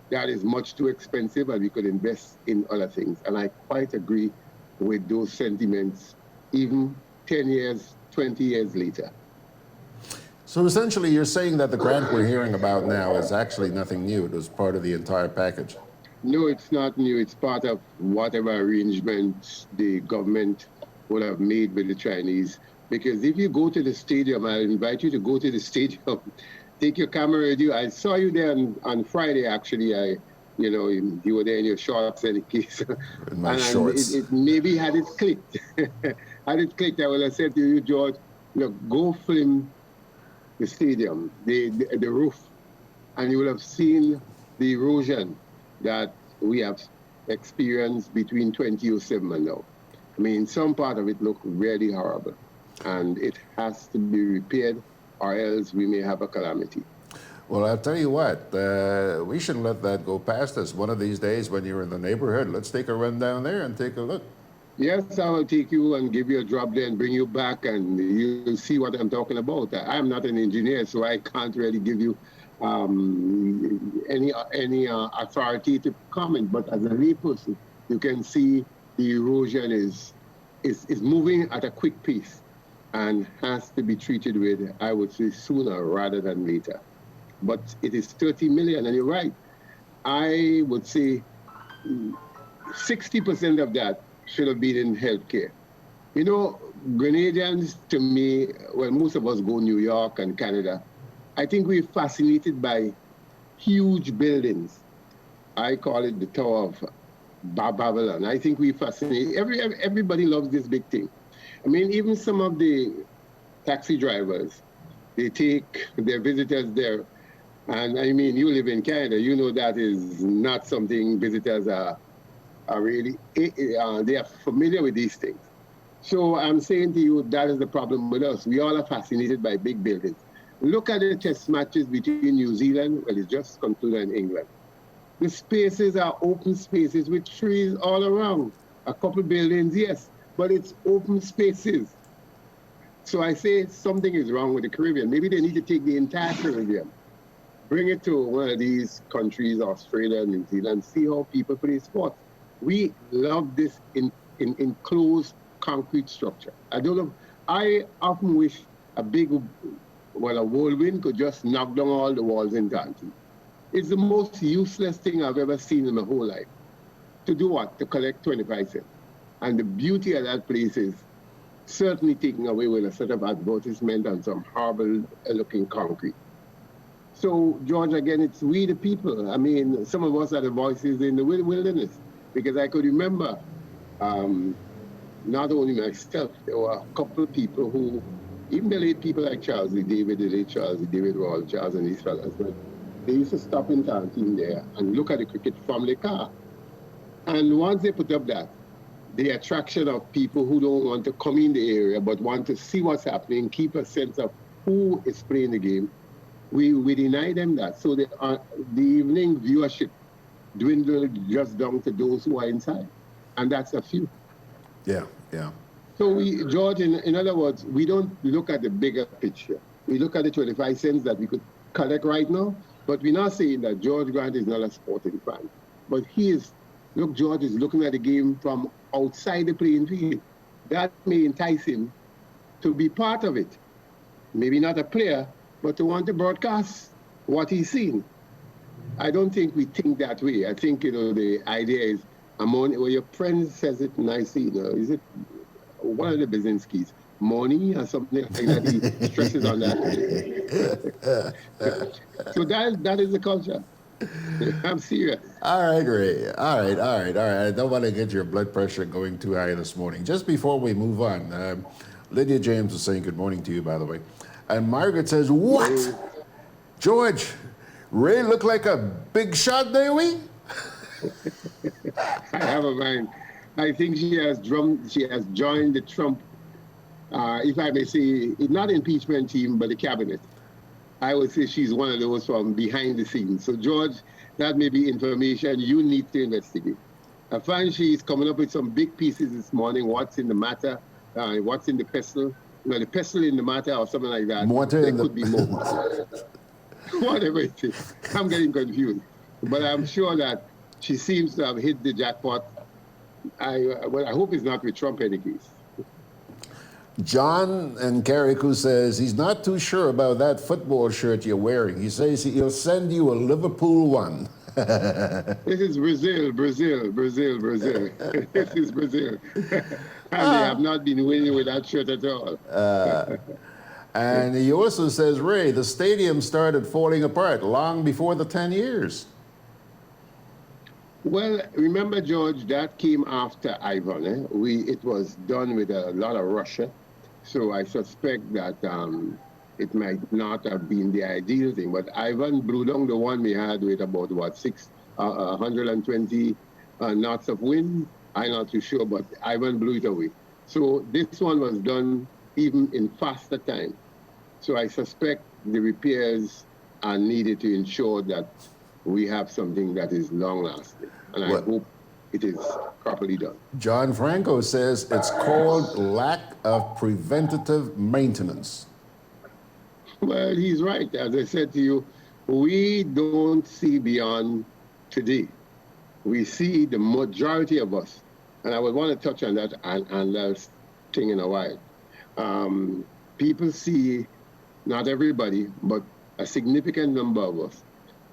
that is much too expensive and we could invest in other things. And I quite agree with those sentiments, even 10 years, 20 years later. So essentially you're saying that the grant we're hearing about now is actually nothing new. It was part of the entire package. No, it's not new. It's part of whatever arrangements the government would have made with the Chinese. Because if you go to the stadium, I invite you to go to the stadium, take your camera with you. I saw you there on Friday, actually. You were there in your shorts and case. In my shorts. It maybe had it clicked. Had it clicked, I would have said to you, George, look, go film the stadium, the roof, and you will have seen the erosion that we have experienced between 2007 and now. I mean, some part of it looked really horrible, and it has to be repaired, or else we may have a calamity. Well, I'll tell you what, we shouldn't let that go past us. One of these days when you're in the neighborhood, let's take a run down there and take a look. Yes, I will take you and give you a drop there and bring you back, and you'll see what I'm talking about. I'm not an engineer, so I can't really give you any authoritative comment, but as a layperson, you can see the erosion is moving at a quick pace and has to be treated with, I would say, sooner rather than later. But it is 30 million, and you're right. I would say 60% of that should have been in healthcare. You know, Grenadians, to me, well, most of us go New York and Canada. I think we're fascinated by huge buildings. I call it the Tower of Babylon. I think we're fascinated. Everybody loves this big thing. I mean, even some of the taxi drivers, they take their visitors there. And I mean, you live in Canada, you know that is not something visitors are really, they are familiar with these things. So I'm saying to you, that is the problem with us. We all are fascinated by big buildings. Look at the test matches between New Zealand, well, it's just concluded in England. The spaces are open spaces with trees all around. A couple buildings, yes, but it's open spaces. So I say something is wrong with the Caribbean. Maybe they need to take the entire Caribbean, bring it to one of these countries, Australia, New Zealand, see how people play sports. We love this enclosed concrete structure. I don't know. I often wish a whirlwind could just knock down all the walls in Tanti. It's the most useless thing I've ever seen in my whole life. To do what? To collect 25 cents. And the beauty of that place is certainly taken away with a set of advertisement and some horrible looking concrete. So, George, again, it's we the people. I mean, some of us are the voices in the wilderness. Because I could remember, not only myself, there were a couple of people who, even the late people like Charles E. David, the late Charles E. David Royal, Charles and these fellas, but they used to stop in Tantin there and look at the cricket from the car. And once they put up that, the attraction of people who don't want to come in the area but want to see what's happening, keep a sense of who is playing the game, we deny them that. So the evening viewership dwindled just down to those who are inside. And that's a few. Yeah, yeah. So George, in other words, we don't look at the bigger picture. We look at the 25 cents that we could collect right now, but we're not saying that George Grant is not a sporting fan. But George is looking at the game from outside the playing field. That may entice him to be part of it. Maybe not a player, but to want to broadcast what he's seen. I don't think we think that way. I think, the idea is, well, your friend says it nicely, is it one of the Brzezinskis, money or something like that? He stresses on that. So that is the culture. I'm serious. All right, Ray. All right. I don't want to get your blood pressure going too high this morning. Just before we move on, Lydia James is saying good morning to you, by the way. And Margaret says, what? George, Ray looked like a big shot, did we? I have a mind. I think she has joined the Trump, if I may say, not impeachment team, but the cabinet. I would say she's one of those from behind the scenes. So, George, that may be information you need to investigate. I find she's coming up with some big pieces this morning. What's in the matter? What's in the pestle? The pestle in the matter or something like that. There could be more. Whatever it is. I'm getting confused. But I'm sure that she seems to have hit the jackpot. I hope it's not with Trump any case. John in Carriacou says he's not too sure about that football shirt you're wearing. He says he'll send you a Liverpool one. This is Brazil. This is Brazil. And they have not been winning with that shirt at all. And he also says, Ray, the stadium started falling apart long before the 10 years. Well, remember, George, that came after Ivan. It was done with a lot of Russia. So I suspect that it might not have been the ideal thing. But Ivan blew down the one we had with about, 120 knots of wind. I'm not too sure, but Ivan blew it away. So this one was done even in faster time. So I suspect the repairs are needed to ensure that we have something that is long-lasting. And I hope it is properly done. John Franco says it's called lack of preventative maintenance. Well, he's right. As I said to you, we don't see beyond today. We see the majority of us, and I would want to touch on that and that thing in a while. People see, not everybody, but a significant number of us,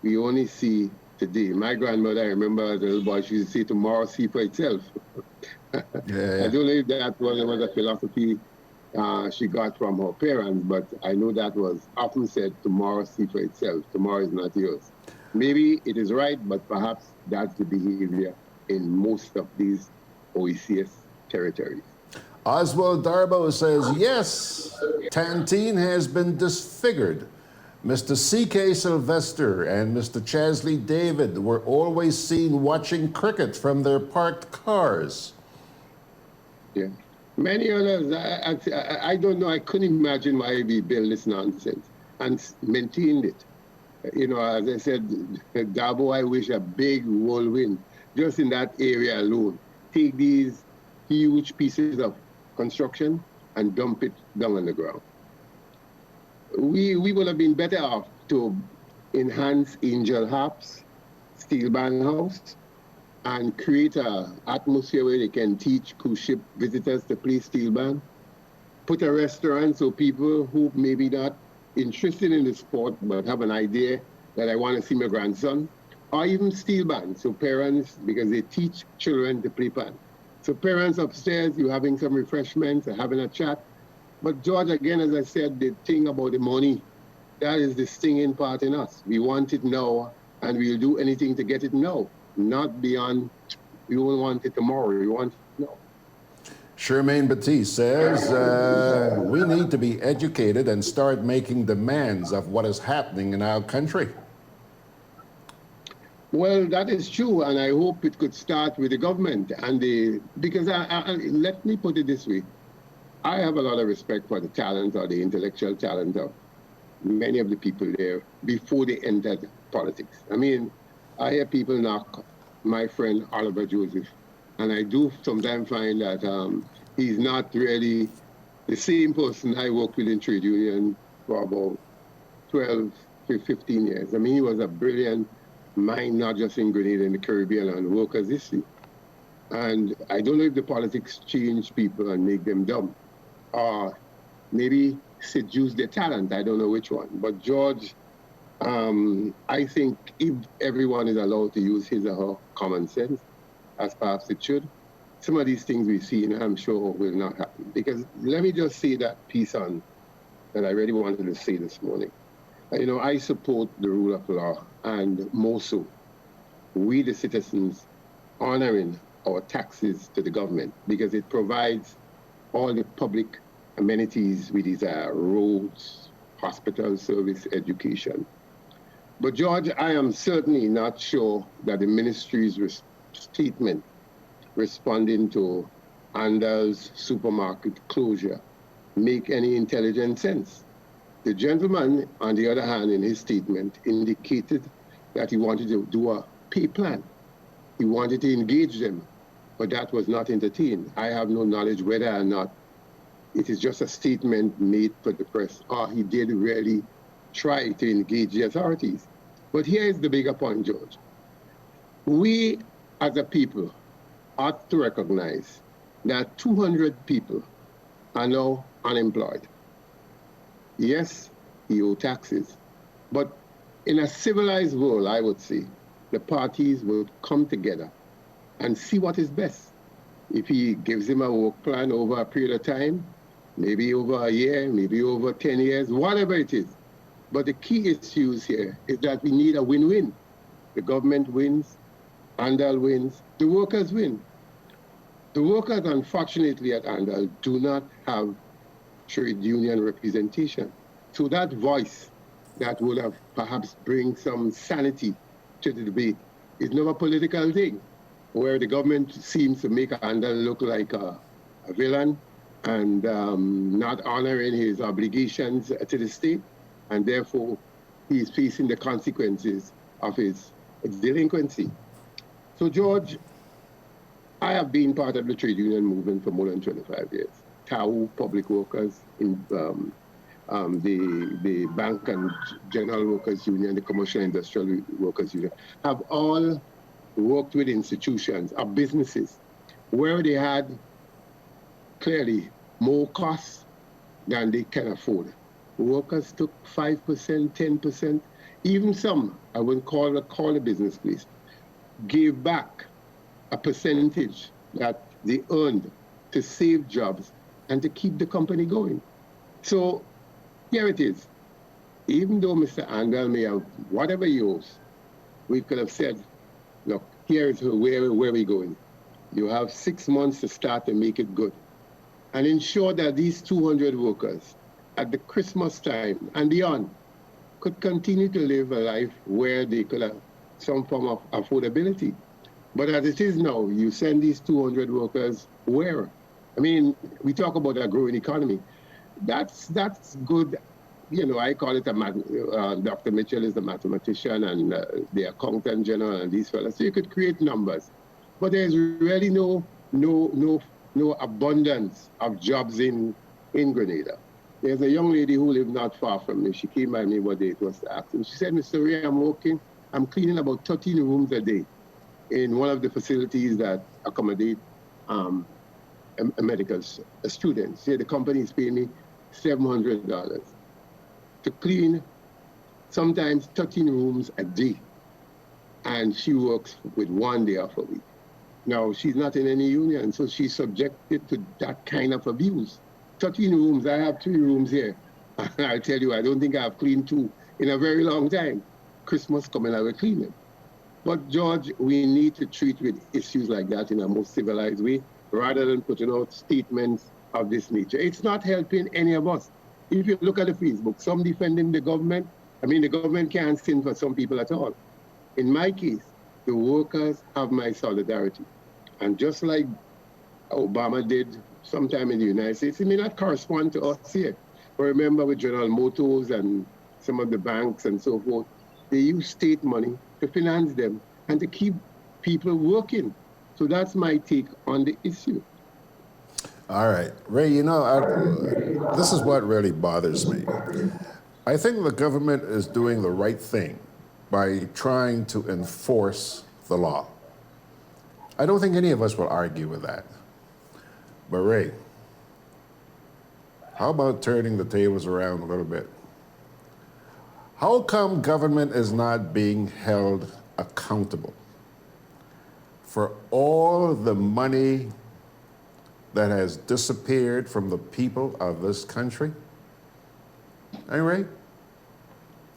we only see today. My grandmother, I remember as a little boy, she used to say, tomorrow see for itself. I don't know if that was a philosophy she got from her parents, but I know that was often said, tomorrow see for itself. Tomorrow is not yours. Maybe it is right, but perhaps that's the behavior in most of these OECS territories. Oswald Darbo says, yes, Tantine has been disfigured. Mr. C.K. Sylvester and Mr. Chasley David were always seen watching cricket from their parked cars. Yeah. Many others, I don't know, I couldn't imagine why we built this nonsense and maintained it. As I said, Dabo, I wish a big whirlwind just in that area alone. Take these huge pieces of construction and dump it down on the ground. We would have been better off to enhance Angel Harps, Steel Band House, and create an atmosphere where they can teach cruise ship visitors to play steel band. Put a restaurant so people who maybe not interested in the sport but have an idea that I want to see my grandson, or even steel band. So parents, because they teach children to play band. So parents upstairs, you're having some refreshments, having a chat. But George, again, as I said, the thing about the money, that is the stinging part in us. We want it now, and we'll do anything to get it now. Not beyond, we won't want it tomorrow, we want it now. Charmaine Batiste says, we need to be educated and start making demands of what is happening in our country. Well, that is true, and I hope it could start with the government. Because let me put it this way. I have a lot of respect for the talent or the intellectual talent of many of the people there before they entered politics. I mean, I hear people knock my friend Oliver Joseph, and I do sometimes find that he's not really the same person I worked with in trade union for about 12, 15 years. I mean, he was a brilliant mind, not just in Grenada, in the Caribbean, and workers' issue. And I don't know if the politics change people and make them dumb, or maybe seduce their talent. I don't know which one. But George, I think if everyone is allowed to use his or her common sense, as perhaps it should, some of these things we've seen, I'm sure, will not happen. Because let me just say that piece on that I really wanted to say this morning. I support the rule of law, and more so, we the citizens honoring our taxes to the government, because it provides all the public amenities we desire, roads, hospital service, education. But George, I am certainly not sure that the ministry's statement responding to Andall's supermarket closure make any intelligent sense. The gentleman, on the other hand, in his statement, indicated that he wanted to do a pay plan. He wanted to engage them, but that was not entertained. I have no knowledge whether or not it is just a statement made for the press, or he did really try to engage the authorities. But here is the bigger point, George. We, as a people, ought to recognize that 200 people are now unemployed. Yes, you owe taxes, but in a civilized world, I would say, the parties would come together and see what is best. If he gives him a work plan over a period of time, maybe over a year, maybe over 10 years, whatever it is. But the key issues here is that we need a win-win. The government wins, Andall wins, the workers win. The workers, unfortunately, at Andall do not have trade union representation. So that voice that would have perhaps bring some sanity to the debate is not a political thing, where the government seems to make Andall look like a villain and not honoring his obligations to the state, and therefore he is facing the consequences of his delinquency. So, George, I have been part of the trade union movement for more than 25 years. TAU, Public Workers, in the Bank and General Workers Union, the Commercial Industrial Workers Union, have all worked with institutions or businesses where they had clearly more costs than they can afford. Workers took 5%, 10%, even some, I wouldn't call a business please, gave back a percentage that they earned to save jobs and to keep the company going. So here it is. Even though Mr. Andall may have whatever he owes, we could have said, look, here is where we're going. You have 6 months to start to make it good and ensure that these 200 workers at the Christmas time and beyond could continue to live a life where they could have some form of affordability. But as it is now, you send these 200 workers where? I mean, we talk about a growing economy. That's good. You know, I call it Dr. Mitchell is the mathematician and the accountant general and these fellas. So you could create numbers, but there's really no abundance of jobs in Grenada. There's a young lady who lived not far from me. She came by me one day to us to ask him. She said, Mr. Ray, I'm cleaning about 13 rooms a day in one of the facilities that accommodate medical students. Say the company is paying me $700 to clean sometimes 13 rooms a day. And she works with 1 day off a week. Now, she's not in any union, so she's subjected to that kind of abuse. 13 rooms, I have 3 rooms here. I'll tell you, I don't think I've cleaned 2 in a very long time. Christmas coming, I will clean them. But George, we need to treat with issues like that in a more civilized way, rather than putting out statements of this nature. It's not helping any of us. If you look at the Facebook, some defending the government, I mean, the government can't sin for some people at all. In my case, the workers have my solidarity. And just like Obama did sometime in the United States, it may not correspond to us here. But remember with General Motors and some of the banks and so forth, they use state money to finance them and to keep people working. So that's my take on the issue. All right. Ray, you know, this is what really bothers me. I think the government is doing the right thing by trying to enforce the law. I don't think any of us will argue with that. But Ray, how about turning the tables around a little bit? How come government is not being held accountable for all the money that has disappeared from the people of this country? Hey, Ray?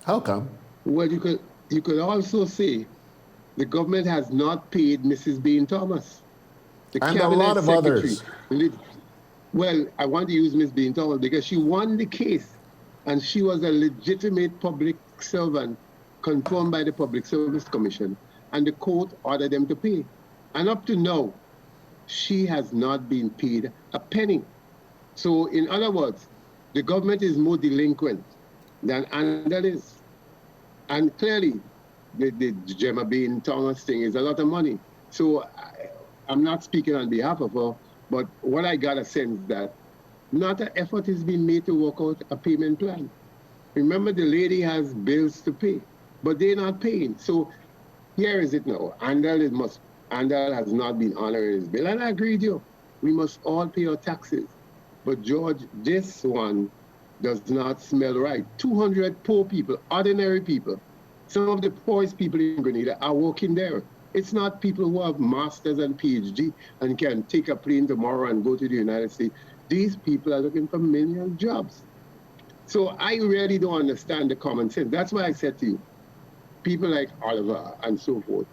How come? Well, you could also say the government has not paid Mrs. Bain Thomas. And a lot of others. Well, I want to use Ms. Bain Thomas because she won the case and she was a legitimate public servant confirmed by the Public Service Commission, and the court ordered them to pay. And up to now, she has not been paid a penny. So in other words, the government is more delinquent than Andall is. And clearly, the Gemma Bean Thomas thing is a lot of money. So I'm not speaking on behalf of her, but what I got a sense that not an effort is being made to work out a payment plan. Remember, the lady has bills to pay, but they're not paying. So here is it now. Andall has not been honoring his bill. And I agree with you. We must all pay our taxes. But George, this one does not smell right. 200 poor people, ordinary people, some of the poorest people in Grenada are working there. It's not people who have masters and PhD and can take a plane tomorrow and go to the United States. These people are looking for menial jobs. So I really don't understand the common sense. That's why I said to you, people like Oliver and so forth,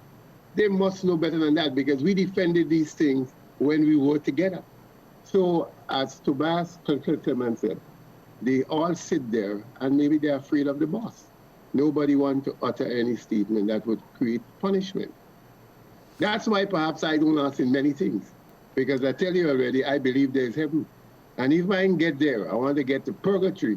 they must know better than that because we defended these things when we were together. So as Tobias Clement said, they all sit there and maybe they're afraid of the boss. Nobody wants to utter any statement that would create punishment. That's why perhaps I don't ask in many things, because I tell you already, I believe there's heaven. And if I can get there, I want to get to purgatory.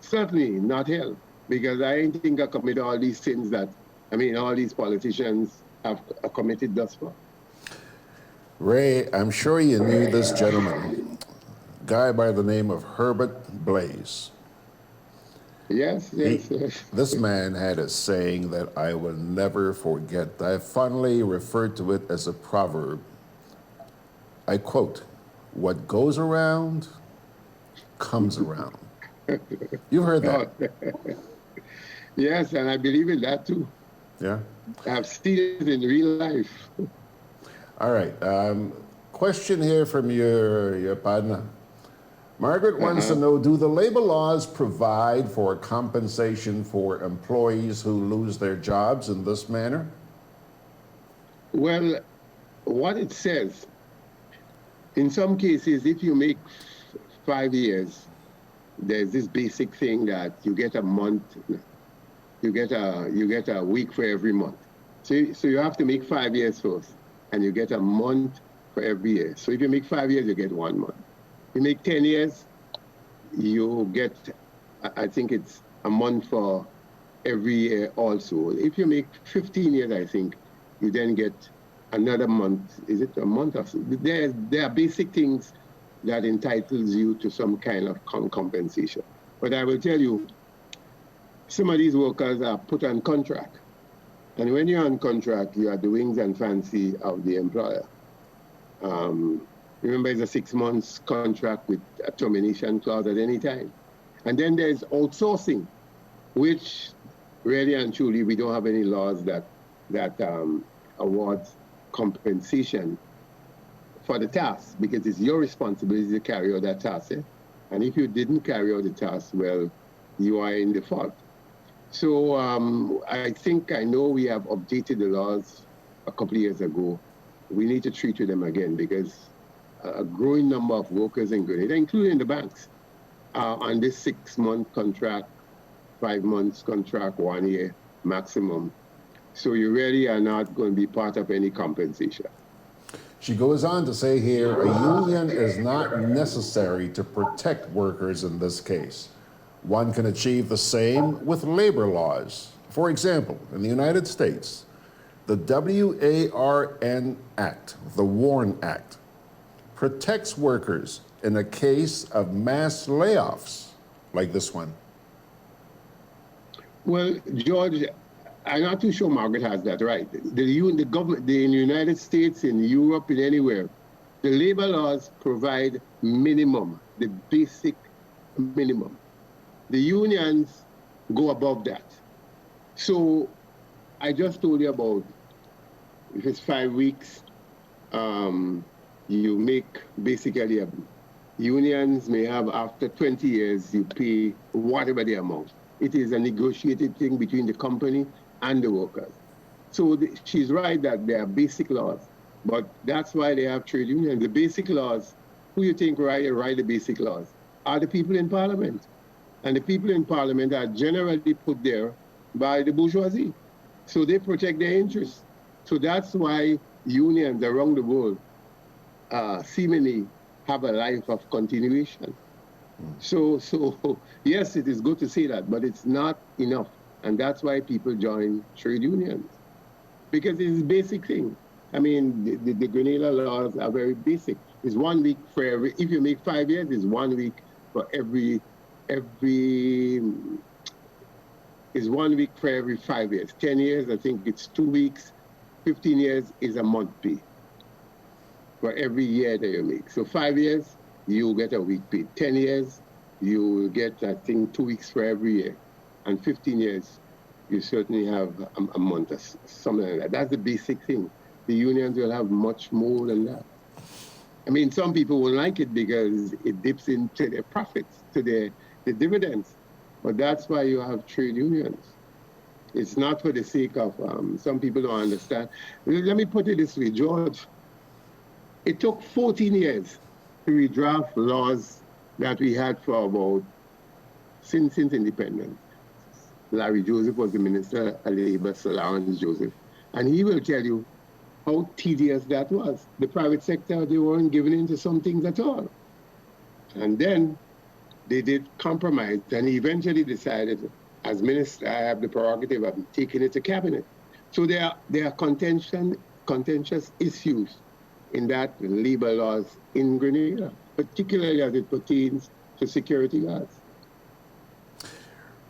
Certainly not hell, because I ain't think I commit all these sins that, all these politicians have committed thus far. Ray, I'm sure you knew this gentleman, a guy by the name of Herbert Blaze. Yes. This man had a saying that I will never forget. I fondly refer to it as a proverb. I quote, "What goes around, comes around." You've heard that. Yes, and I believe in that too. Yeah? I've seen it in real life. All right. Question here from your partner. Margaret wants to know, do the labor laws provide for compensation for employees who lose their jobs in this manner? Well, what it says, in some cases, if you make 5 years, there's this basic thing that you get a month, you get a week for every month. So you have to make 5 years first, and you get a month for every year. So if you make 5 years, you get 1 month. You make 10 years, you get, I think it's a month for every year also. If you make 15 years, I think, you then get another month. Is it a month or so? There are basic things that entitles you to some kind of compensation. But I will tell you, some of these workers are put on contract. And when you're on contract, you are the wings and fancy of the employer. Remember, it's a 6 months contract with a termination clause at any time. And then there's outsourcing, which really and truly, we don't have any laws that awards compensation for the task, because it's your responsibility to carry out that task. And if you didn't carry out the task, well, you are in default. So I think I know we have updated the laws a couple of years ago. We need to treat with them again, because a growing number of workers in Grenada, including the banks, are on this 6 month contract, 5 months contract, 1 year maximum. So you really are not going to be part of any compensation. She goes on to say here, a union is not necessary to protect workers in this case. One can achieve the same with labor laws. For example, in the United States, the WARN Act, the WARN Act, protects workers in a case of mass layoffs like this one. Well, George, I'm not too sure Margaret has that right. The government, in the United States, in Europe, in anywhere, the labor laws provide minimum, the basic minimum. The unions go above that. So I just told you about, if it's 5 weeks, you make basically, unions may have after 20 years, you pay whatever the amount. It is a negotiated thing between the company and the workers. So she's right that there are basic laws, but that's why they have trade unions. The basic laws, who you think write the basic laws, are the people in parliament. And the people in parliament are generally put there by the bourgeoisie. So they protect their interests. So that's why unions around the world seemingly have a life of continuation. So yes, it is good to say that, but it's not enough. And that's why people join trade unions, because it's a basic thing. I mean, the Grenada laws are very basic. It's 1 week for every, if you make 5 years, it's 1 week for every, is 1 week for every 5 years. 10 years, I think it's 2 weeks. 15 years is a month pay for every year that you make. So 5 years, you get a week pay. 10 years, you will get, I think, 2 weeks for every year. And 15 years, you certainly have a month or something like that. That's the basic thing. The unions will have much more than that. I mean, some people won't like it because it dips into their profits, to the dividends. But that's why you have trade unions. It's not for the sake of, some people don't understand. Let me put it this way, George. It took 14 years to redraft laws that we had for about, since independence. Larry Joseph was the Minister of Labor, Sir Lawrence Joseph. And he will tell you how tedious that was. The private sector, they weren't giving in to some things at all. And then they did compromise, and he eventually decided, as minister, I have the prerogative of taking it to cabinet. So there are contentious issues in that labor laws in Grenada, particularly as it pertains to security guards.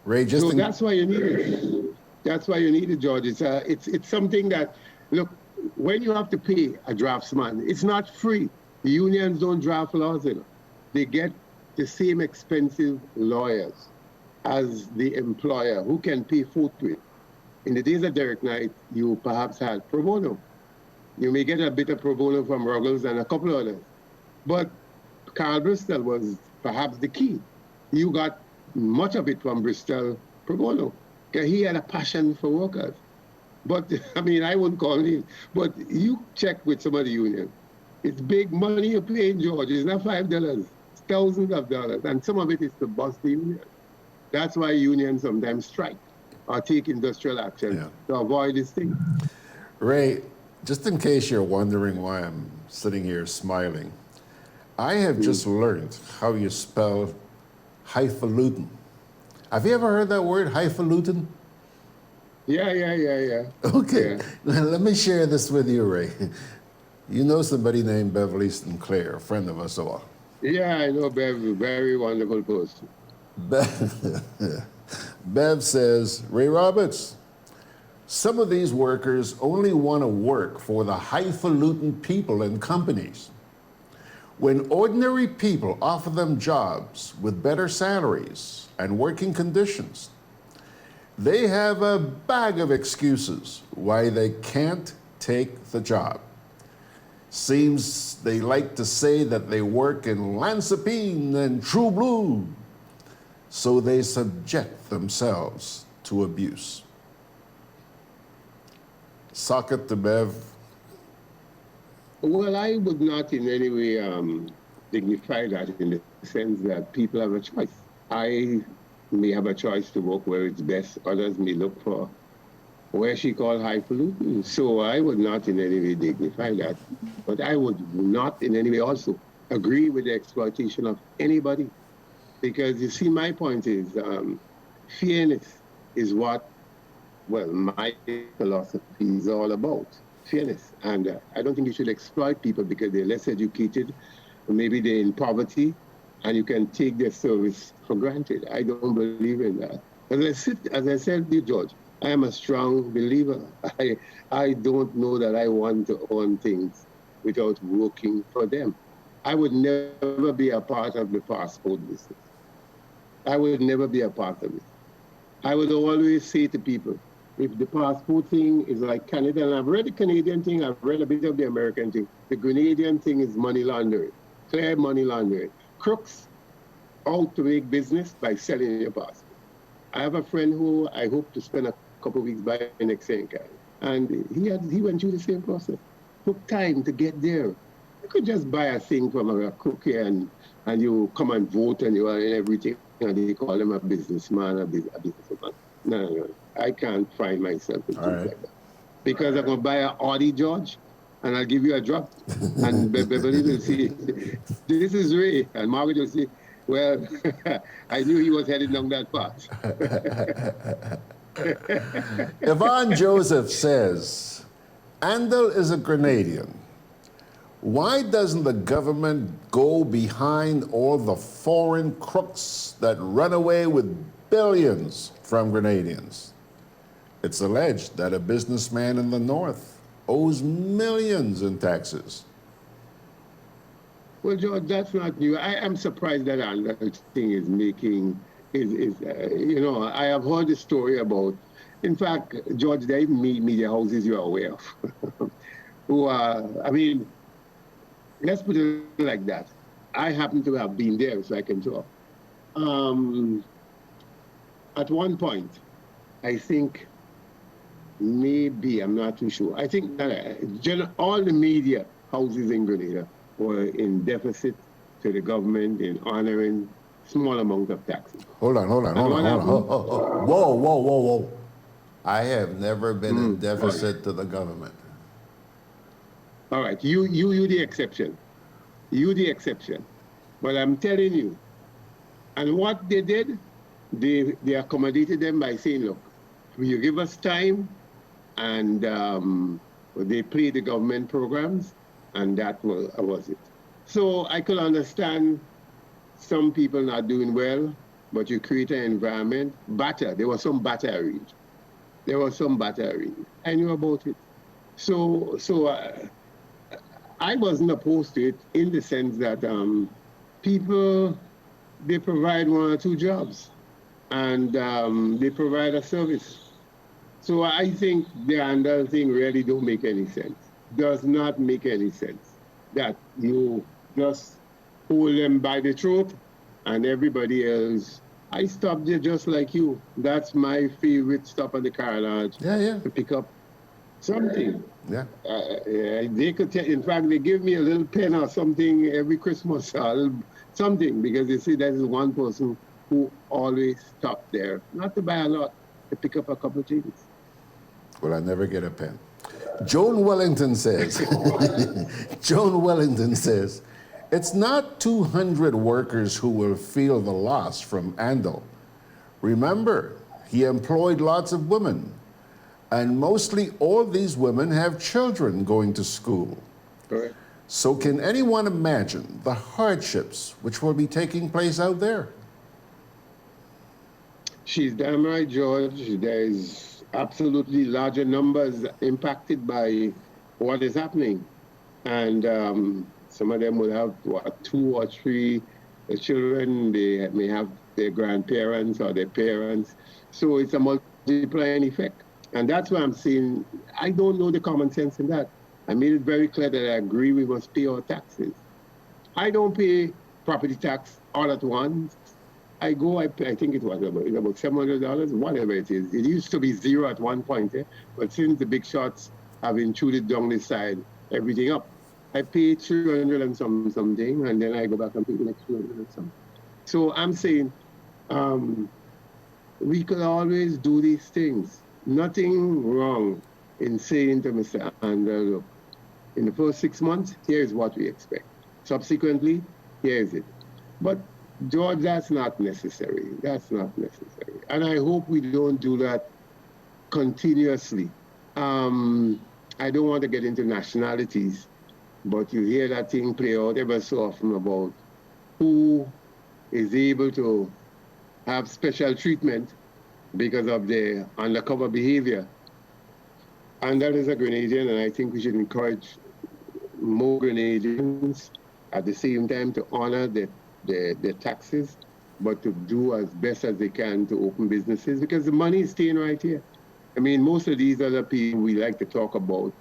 Ray, just so that's why you need it. That's why you need it, George. It's something that, look, when you have to pay a draftsman, it's not free. The unions don't draft laws, you know. They get the same expensive lawyers as the employer who can pay forthwith. In the days of Derek Knight, you perhaps had pro bono. You may get a bit of pro bono from Ruggles and a couple of others. But Carl Bristol was perhaps the key. You got much of it from Bristol pro bono, because he had a passion for workers. But, I mean, I wouldn't call it, but you check with some of the unions. It's big money you're paying, George. It's not $5. It's thousands of dollars. And some of it is to bust the union. That's why unions sometimes strike or take industrial action to avoid this thing. Ray, just in case you're wondering why I'm sitting here smiling, I have just learned how you spell highfalutin. Have you ever heard that word, highfalutin? Yeah. Okay, Yeah. Let me share this with you, Ray. You know somebody named Beverly Sinclair, a friend of us all. Yeah, I know Bev, very wonderful person. Bev says, Ray Roberts, some of these workers only want to work for the highfalutin people and companies. When ordinary people offer them jobs with better salaries and working conditions, they have a bag of excuses why they can't take the job. Seems they like to say that they work in Lansapine and True Blue, so they subject themselves to abuse. Socket to Bev. Well, I would not in any way dignify that in the sense that people have a choice. I may have a choice to work where it's best. Others may look for where she called highfalutin. So I would not in any way dignify that. But I would not in any way also agree with the exploitation of anybody. Because you see, my point is fairness is what, well, my philosophy is all about. Fairness. And I don't think you should exploit people because they're less educated, or maybe they're in poverty, and you can take their service for granted. I don't believe in that. As I said to you, George, I am a strong believer. I don't know that I want to own things without working for them. I would never be a part of the passport business. I would never be a part of it. I would always say to people, if the passport thing is like Canada, and I've read the Canadian thing, I've read a bit of the American thing, the Grenadian thing is money laundering, clear money laundering. Crooks out to make business by selling your passport. I have a friend who I hope to spend a couple of weeks buying an exchange card, and he went through the same process. Took time to get there. You could just buy a thing from a crook here and you come and vote and you are in everything, and they call him a businessman, a businesswoman. No. I can't find myself in things like that. Because I'm going to buy an Audi, George, and I'll give you a drop. And Beverly will see, this is Ray. And Margaret will say, well, I knew he was heading down that path. Yvonne Joseph says, Andall is a Grenadian. Why doesn't the government go behind all the foreign crooks that run away with billions from Grenadians? It's alleged that a businessman in the north owes millions in taxes. Well, George, that's not new. I am surprised that Andall thing is making, you know, I have heard the story about, in fact, George, there are even media houses you're aware of, who are, I mean, let's put it like that. I happen to have been there, so I can talk. At one point, I think, maybe, I'm not too sure. I think that all the media houses in Grenada were in deficit to the government in honoring small amount of taxes. Hold on. Whoa. I have never been in deficit to the government. All right, you the exception. You the exception. But I'm telling you, and what they did, they accommodated them by saying, look, you give us time, and they play the government programs, and that was it. So I could understand some people not doing well, but you create an environment. There was some battery. I knew about it. So I wasn't opposed to it in the sense that people, they provide one or two jobs, and they provide a service. So I think the Andall thing really don't make any sense. Does not make any sense that you just hold them by the throat and everybody else. I stopped there just like you. That's my favorite stop at the car lodge. Yeah. To pick up something. Yeah. They could tell, in fact, they give me a little pen or something every Christmas, something, because they see that is one person who always stopped there, not to buy a lot, to pick up a couple of things. Well, I never get a pen. Joan Wellington says, it's not 200 workers who will feel the loss from Andall. Remember, he employed lots of women, and mostly all these women have children going to school. Correct. So can anyone imagine the hardships which will be taking place out there? She's damn right, George. There's absolutely larger numbers impacted by what is happening. And some of them will have, 2 or 3 children. They may have their grandparents or their parents. So it's a multiplying effect. And that's why I'm saying, I don't know the common sense in that. I made it very clear that I agree we must pay our taxes. I don't pay property tax all at once. I think it was about $700, whatever it is. It used to be 0 at one point, but since the big shots have intruded down this side, everything up. I pay 300 and something, and then I go back and pay the next 200 and something. So I'm saying, we could always do these things. Nothing wrong in saying to Mr. Andall, look, in the first 6 months, here's what we expect. Subsequently, here's it. But George, that's not necessary. That's not necessary. And I hope we don't do that continuously. I don't want to get into nationalities, but you hear that thing play out ever so often about who is able to have special treatment because of their undercover behavior. And that is a Grenadian, and I think we should encourage more Grenadians at the same time to honor the taxes, but to do as best as they can to open businesses, because the money is staying right here. I mean, most of these other people we like to talk about,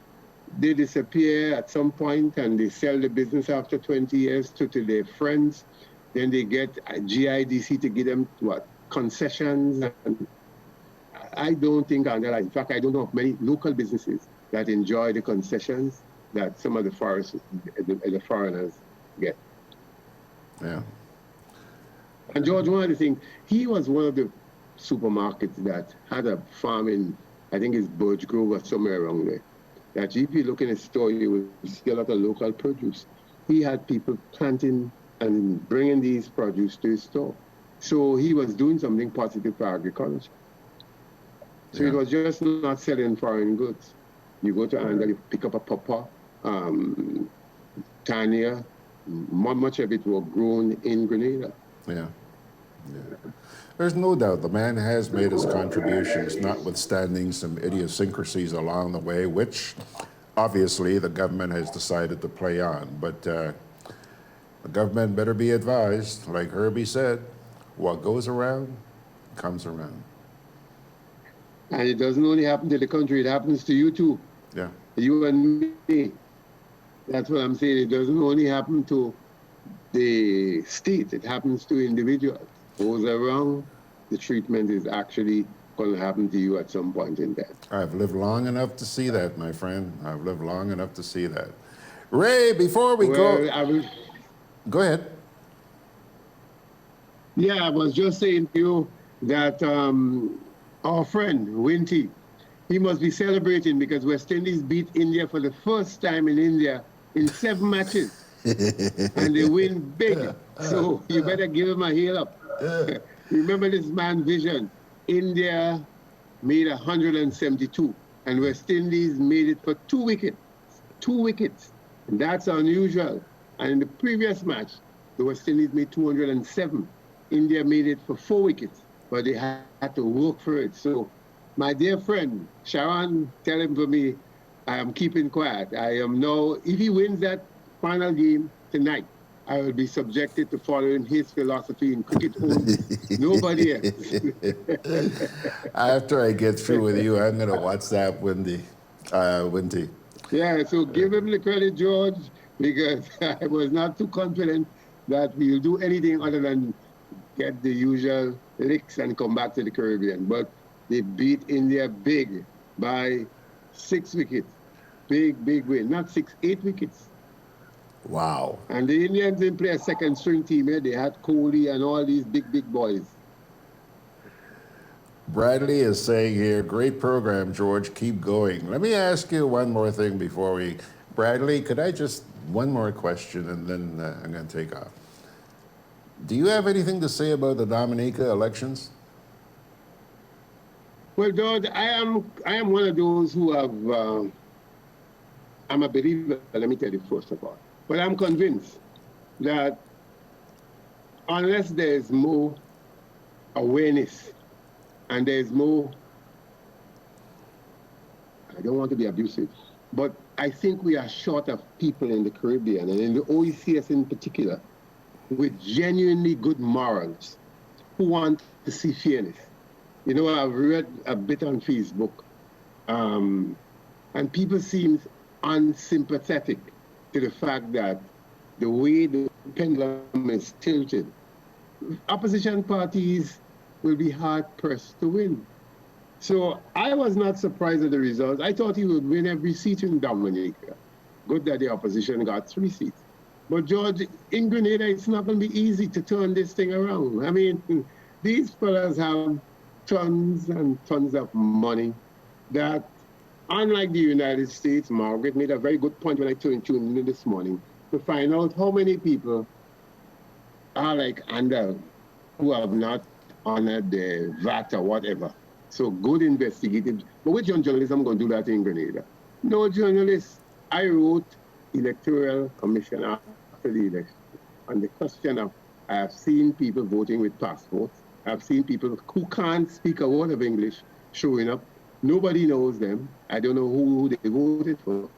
they disappear at some point and they sell the business after 20 years to their friends. Then they get a GIDC to give them concessions. And I don't think, in fact, I don't know of many local businesses that enjoy the concessions that some of the foreigners get. Yeah. And George, one of the things, he was one of the supermarkets that had a farm in, I think it's Birch Grove or somewhere around there. that if you look in his store, you will see a lot of local produce. He had people planting and bringing these produce to his store. So he was doing something positive for agriculture. So it was just not selling foreign goods. You go to Andall, you pick up a pawpaw, Tanya, much of it was grown in Grenada. Yeah. There's no doubt the man has made his contributions, notwithstanding some idiosyncrasies along the way, which obviously the government has decided to play on. But the government better be advised, like Herbie said, what goes around comes around. And it doesn't only happen to the country, it happens to you too. Yeah. You and me. That's what I'm saying. It doesn't only happen to the state, it happens to individuals. Goes around, the treatment is actually going to happen to you at some point in time. I've lived long enough to see that, my friend. I've lived long enough to see that. Ray, before we go... Go ahead. Yeah, I was just saying to you that our friend, Winty, he must be celebrating because West Indies beat India for the first time in India in 7 matches. And they win big. So you better give him a heel up. Remember this man's vision. India made 172 and West Indies made it for 2 wickets. 2 wickets. And that's unusual. And in the previous match, the West Indies made 207. India made it for 4 wickets, but they had to work for it. So my dear friend, Sharon, tell him for me, I am keeping quiet. I am now, if he wins that final game tonight, I will be subjected to following his philosophy in cricket only. Nobody else. After I get through with you, I'm going to WhatsApp Winty. Yeah, so give him the credit, George, because I was not too confident that we'll do anything other than get the usual licks and come back to the Caribbean. But they beat India big by 6 wickets. Big win. Not 6, 8 wickets. Wow. And the Indians didn't play a second string team. They had Kohli and all these big boys. Bradley is saying here, great program, George, keep going. Let me ask you one more thing before we... Bradley, could I just... One more question and then I'm going to take off. Do you have anything to say about the Dominica elections? Well, George, I am one of those who have... I'm a believer, let me tell you first of all. But I'm convinced that unless there's more awareness and there's more, I don't want to be abusive, but I think we are short of people in the Caribbean and in the OECS in particular with genuinely good morals who want to see fairness. You know, I've read a bit on Facebook and people seem unsympathetic to the fact that the way the pendulum is tilted, opposition parties will be hard-pressed to win. So I was not surprised at the results. I thought he would win every seat in Dominica. Good that the opposition got 3 seats. But George, in Grenada, it's not going to be easy to turn this thing around. I mean, these fellas have tons and tons of money that, unlike the United States, Margaret made a very good point when I tuned in this morning to find out how many people are like Andall who have not honored the VAT or whatever. So good investigative. But which journalism going to do that in Grenada? No journalists. I wrote electoral commission after the election on the question of, I have seen people voting with passports. I've seen people who can't speak a word of English showing up. Nobody knows them. I don't know who they voted for.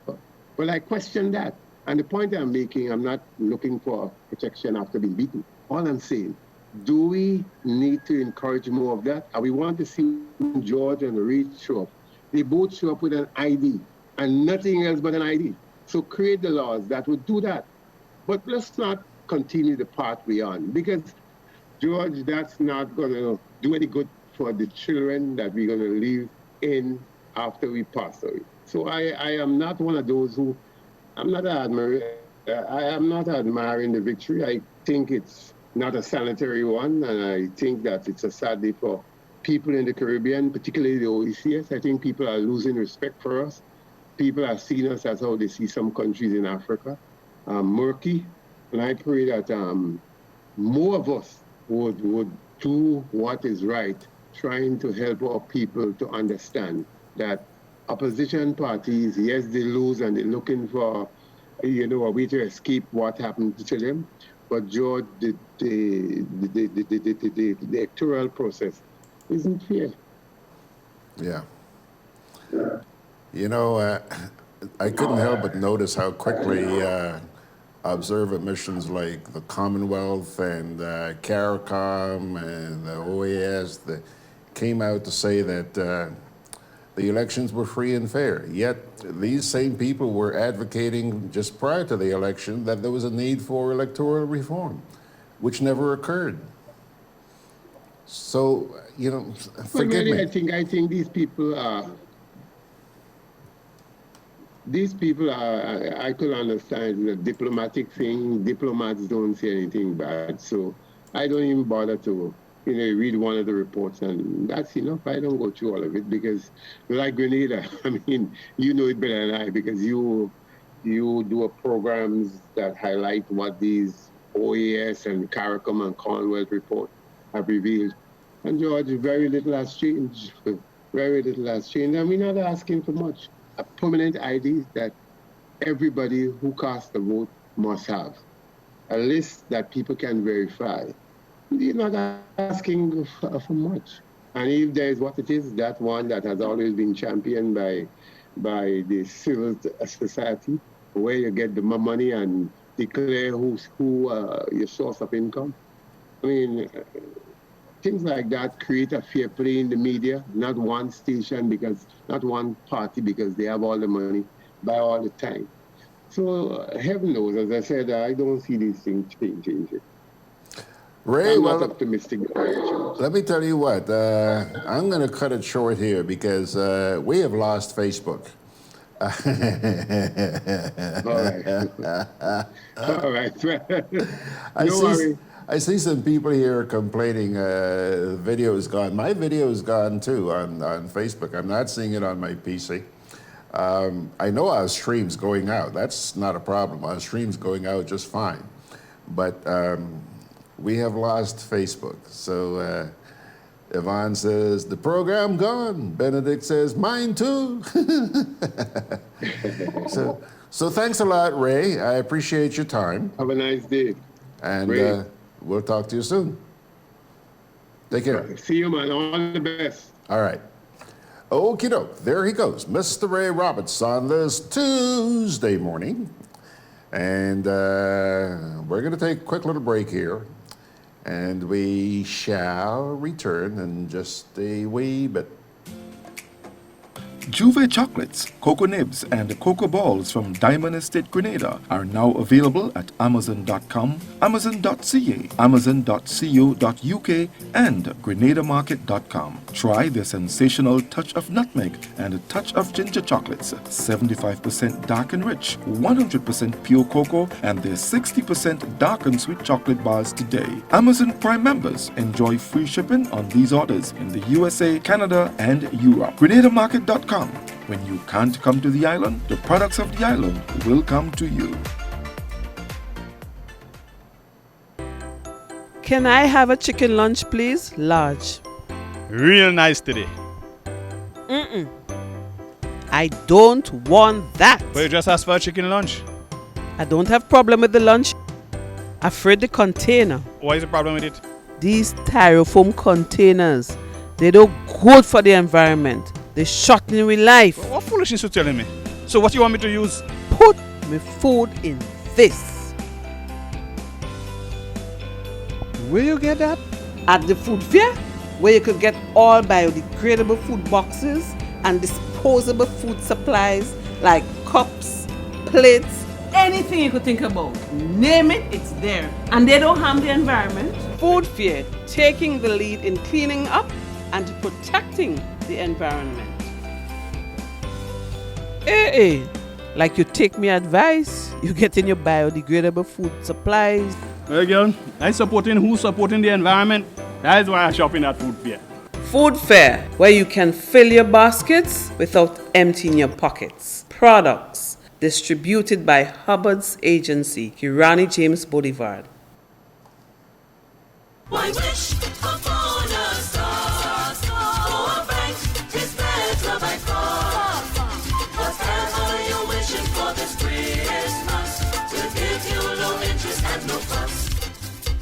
But I question that. And the point I'm making, I'm not looking for protection after being beaten. All I'm saying, do we need to encourage more of that? And we want to see George and Reed show up. They both show up with an ID and nothing else but an ID. So create the laws that would do that. But let's not continue the path we're on, because, George, that's not going to do any good for the children that we're going to leave in after we pass away. So I am not one of those who, I am not admiring the victory. I think it's not a sanitary one, and I think that it's a sad day for people in the Caribbean, particularly the OECS. I think people are losing respect for us. people are seeing us as how they see some countries in Africa, murky. And I pray that more of us would do what is right, trying to help our people to understand that opposition parties, yes, they lose and they're looking for, a way to escape what happened to them. But George, the electoral process isn't fair. Yeah. I couldn't help but notice how quickly observer missions like the Commonwealth and CARICOM and the OAS came out to say that the elections were free and fair. Yet these same people were advocating just prior to the election that there was a need for electoral reform, which never occurred. So, forgive me. I think these people are. I could understand the diplomatic thing. Diplomats don't say anything bad, so I don't even bother to, read one of the reports, and that's enough. I don't go through all of it because, like Grenada, you know it better than I because you do programs that highlight what these OAS and CARICOM and Commonwealth report have revealed. And George, very little has changed. Very little has changed, and we're not asking for much. A permanent ID that everybody who casts a vote must have. A list that people can verify. You're not asking for much. And if there is what it is, that one that has always been championed by the civil society, where you get the money and declare who your source of income. Things like that create a fair play in the media, not one station not one party because they have all the money by all the time. So heaven knows, as I said, I don't see these things changing. Ray, I'm not optimistic. Let me tell you what, I'm going to cut it short here because we have lost Facebook. All right. No worry. I see some people here complaining video is gone. My video is gone too on Facebook. I'm not seeing it on my PC. I know our stream's going out. That's not a problem. Our stream's going out just fine. But we have lost Facebook. So Yvonne says, the program gone. Benedict says, mine too. So thanks a lot, Ray. I appreciate your time. Have a nice day. And we'll talk to you soon. Take care. See you, man. All the best. All right. Okie doke. There he goes. Mr. Ray Roberts on this Tuesday morning. And we're going to take a quick little break here. And we shall return in just a wee bit. Juve chocolates, cocoa nibs, and cocoa balls from Diamond Estate Grenada are now available at Amazon.com, Amazon.ca, Amazon.co.uk, and GrenadaMarket.com. Try their sensational touch of nutmeg and a touch of ginger chocolates, 75% dark and rich, 100% pure cocoa, and their 60% dark and sweet chocolate bars today. Amazon Prime members enjoy free shipping on these orders in the USA, Canada, and Europe. GrenadaMarket.com. When you can't come to the island, the products of the island will come to you. Can I have a chicken lunch, please? Large. Real nice today. I don't want that. But you just asked for a chicken lunch. I don't have problem with the lunch. Afraid the container. What is the problem with it? These styrofoam containers, they don't good for the environment. They shorten with life. What foolishness you telling me? So what you want me to use? Put my food in this. Where you get that? At the food fair, where you could get all biodegradable food boxes and disposable food supplies like cups, plates, anything you could think about. Name it, it's there. And they don't harm the environment. Food fair, taking the lead in cleaning up and protecting the environment. Hey, like you take me advice, you get in your biodegradable food supplies. Well, girl, I supporting who's supporting the environment. That is why I shop in at food fair. Food fair, where you can fill your baskets without emptying your pockets. products distributed by Hubbard's agency, Kirani James Boulevard. Why wish upon a star? For a bank is better by far. Whatever you're wishing for this Christmas, will give you low interest and no fuss.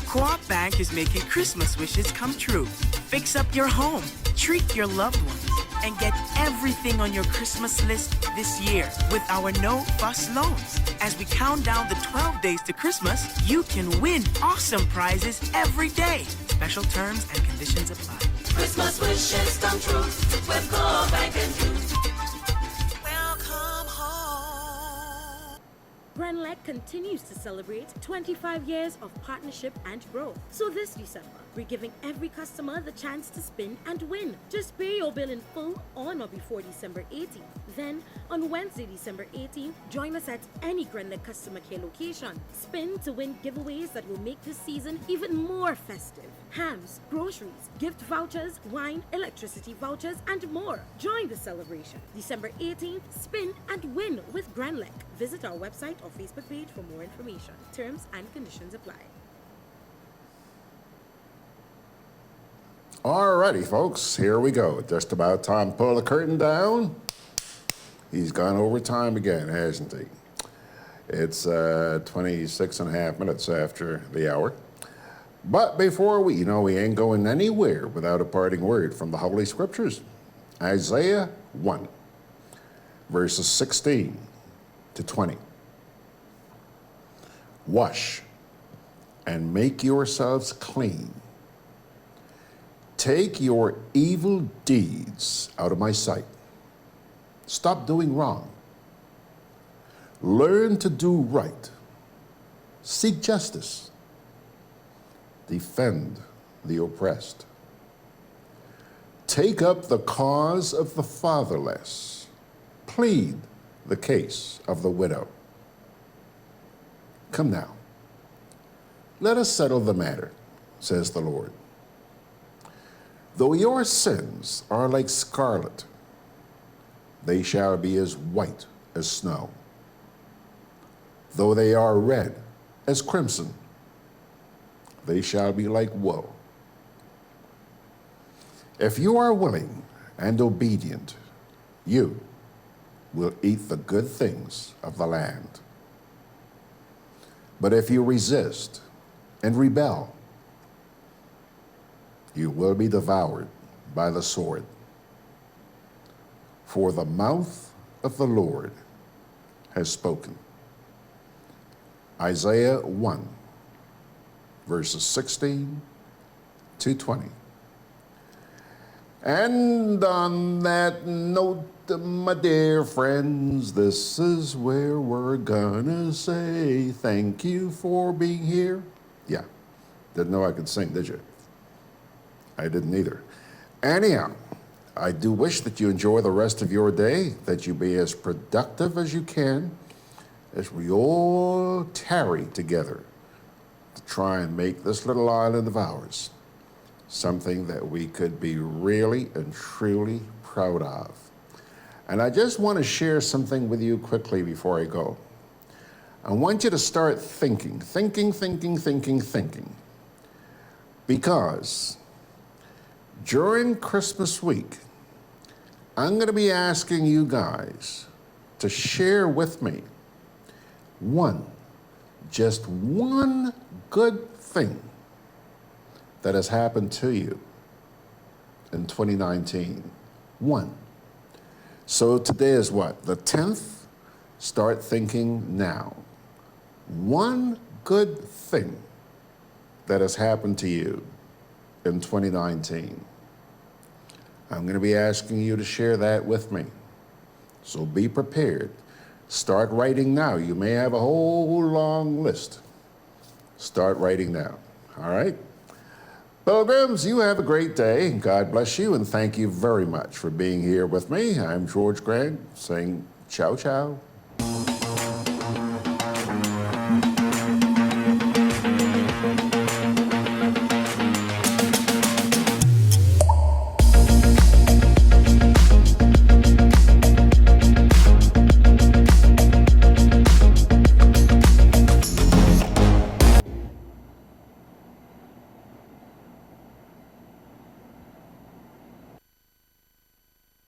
Co-op Bank is making Christmas wishes come true. Fix up your home, treat your loved ones, and get everything on your Christmas list this year with our no-fuss loans. As we count down the 12 days to Christmas, you can win awesome prizes every day. Special terms and conditions apply. Christmas wishes come true with Co-op Bank and you. GRENADABROADCAST continues to celebrate 25 years of partnership and growth. So this December, we're giving every customer the chance to spin and win. Just pay your bill in full on or before December 18th. Then, on Wednesday, December 18th, join us at any GRENADAB customer care location. Spin to win giveaways that will make this season even more festive. Hams, groceries, gift vouchers, wine, electricity vouchers, and more. Join the celebration. December 18th, spin and win with GRENADAB. Visit our website or Facebook page for more information. Terms and conditions apply. Alrighty, folks, here we go. Just about time to pull the curtain down. He's gone over time again, hasn't he? It's 26 and a half minutes after the hour. But before we ain't going anywhere without a parting word from the Holy Scriptures. Isaiah 1, verses 16 to 20. Wash and make yourselves clean. Take your evil deeds out of my sight. Stop doing wrong. Learn to do right. Seek justice. Defend the oppressed. Take up the cause of the fatherless. Plead the case of the widow. Come now, let us settle the matter, says the Lord. Though your sins are like scarlet, they shall be as white as snow. Though they are red as crimson, they shall be like wool. If you are willing and obedient, you will eat the good things of the land. But if you resist and rebel, you will be devoured by the sword. For the mouth of the Lord has spoken. Isaiah 1, verses 16 to 20. And on that note, my dear friends, this is where we're gonna say thank you for being here. Yeah, didn't know I could sing, did you? I didn't either. Anyhow, I do wish that you enjoy the rest of your day, that you be as productive as you can, as we all tarry together to try and make this little island of ours something that we could be really and truly proud of. And I just want to share something with you quickly before I go. I want you to start thinking. Because during Christmas week, I'm going to be asking you guys to share with me just one good thing that has happened to you in 2019. One. So today is what? The 10th? Start thinking now. One good thing that has happened to you in 2019. I'm going to be asking you to share that with me. So be prepared. Start writing now. You may have a whole long list. Start writing now. All right? Pilgrims, you have a great day. God bless you, and thank you very much for being here with me. I'm George Grant saying ciao, ciao.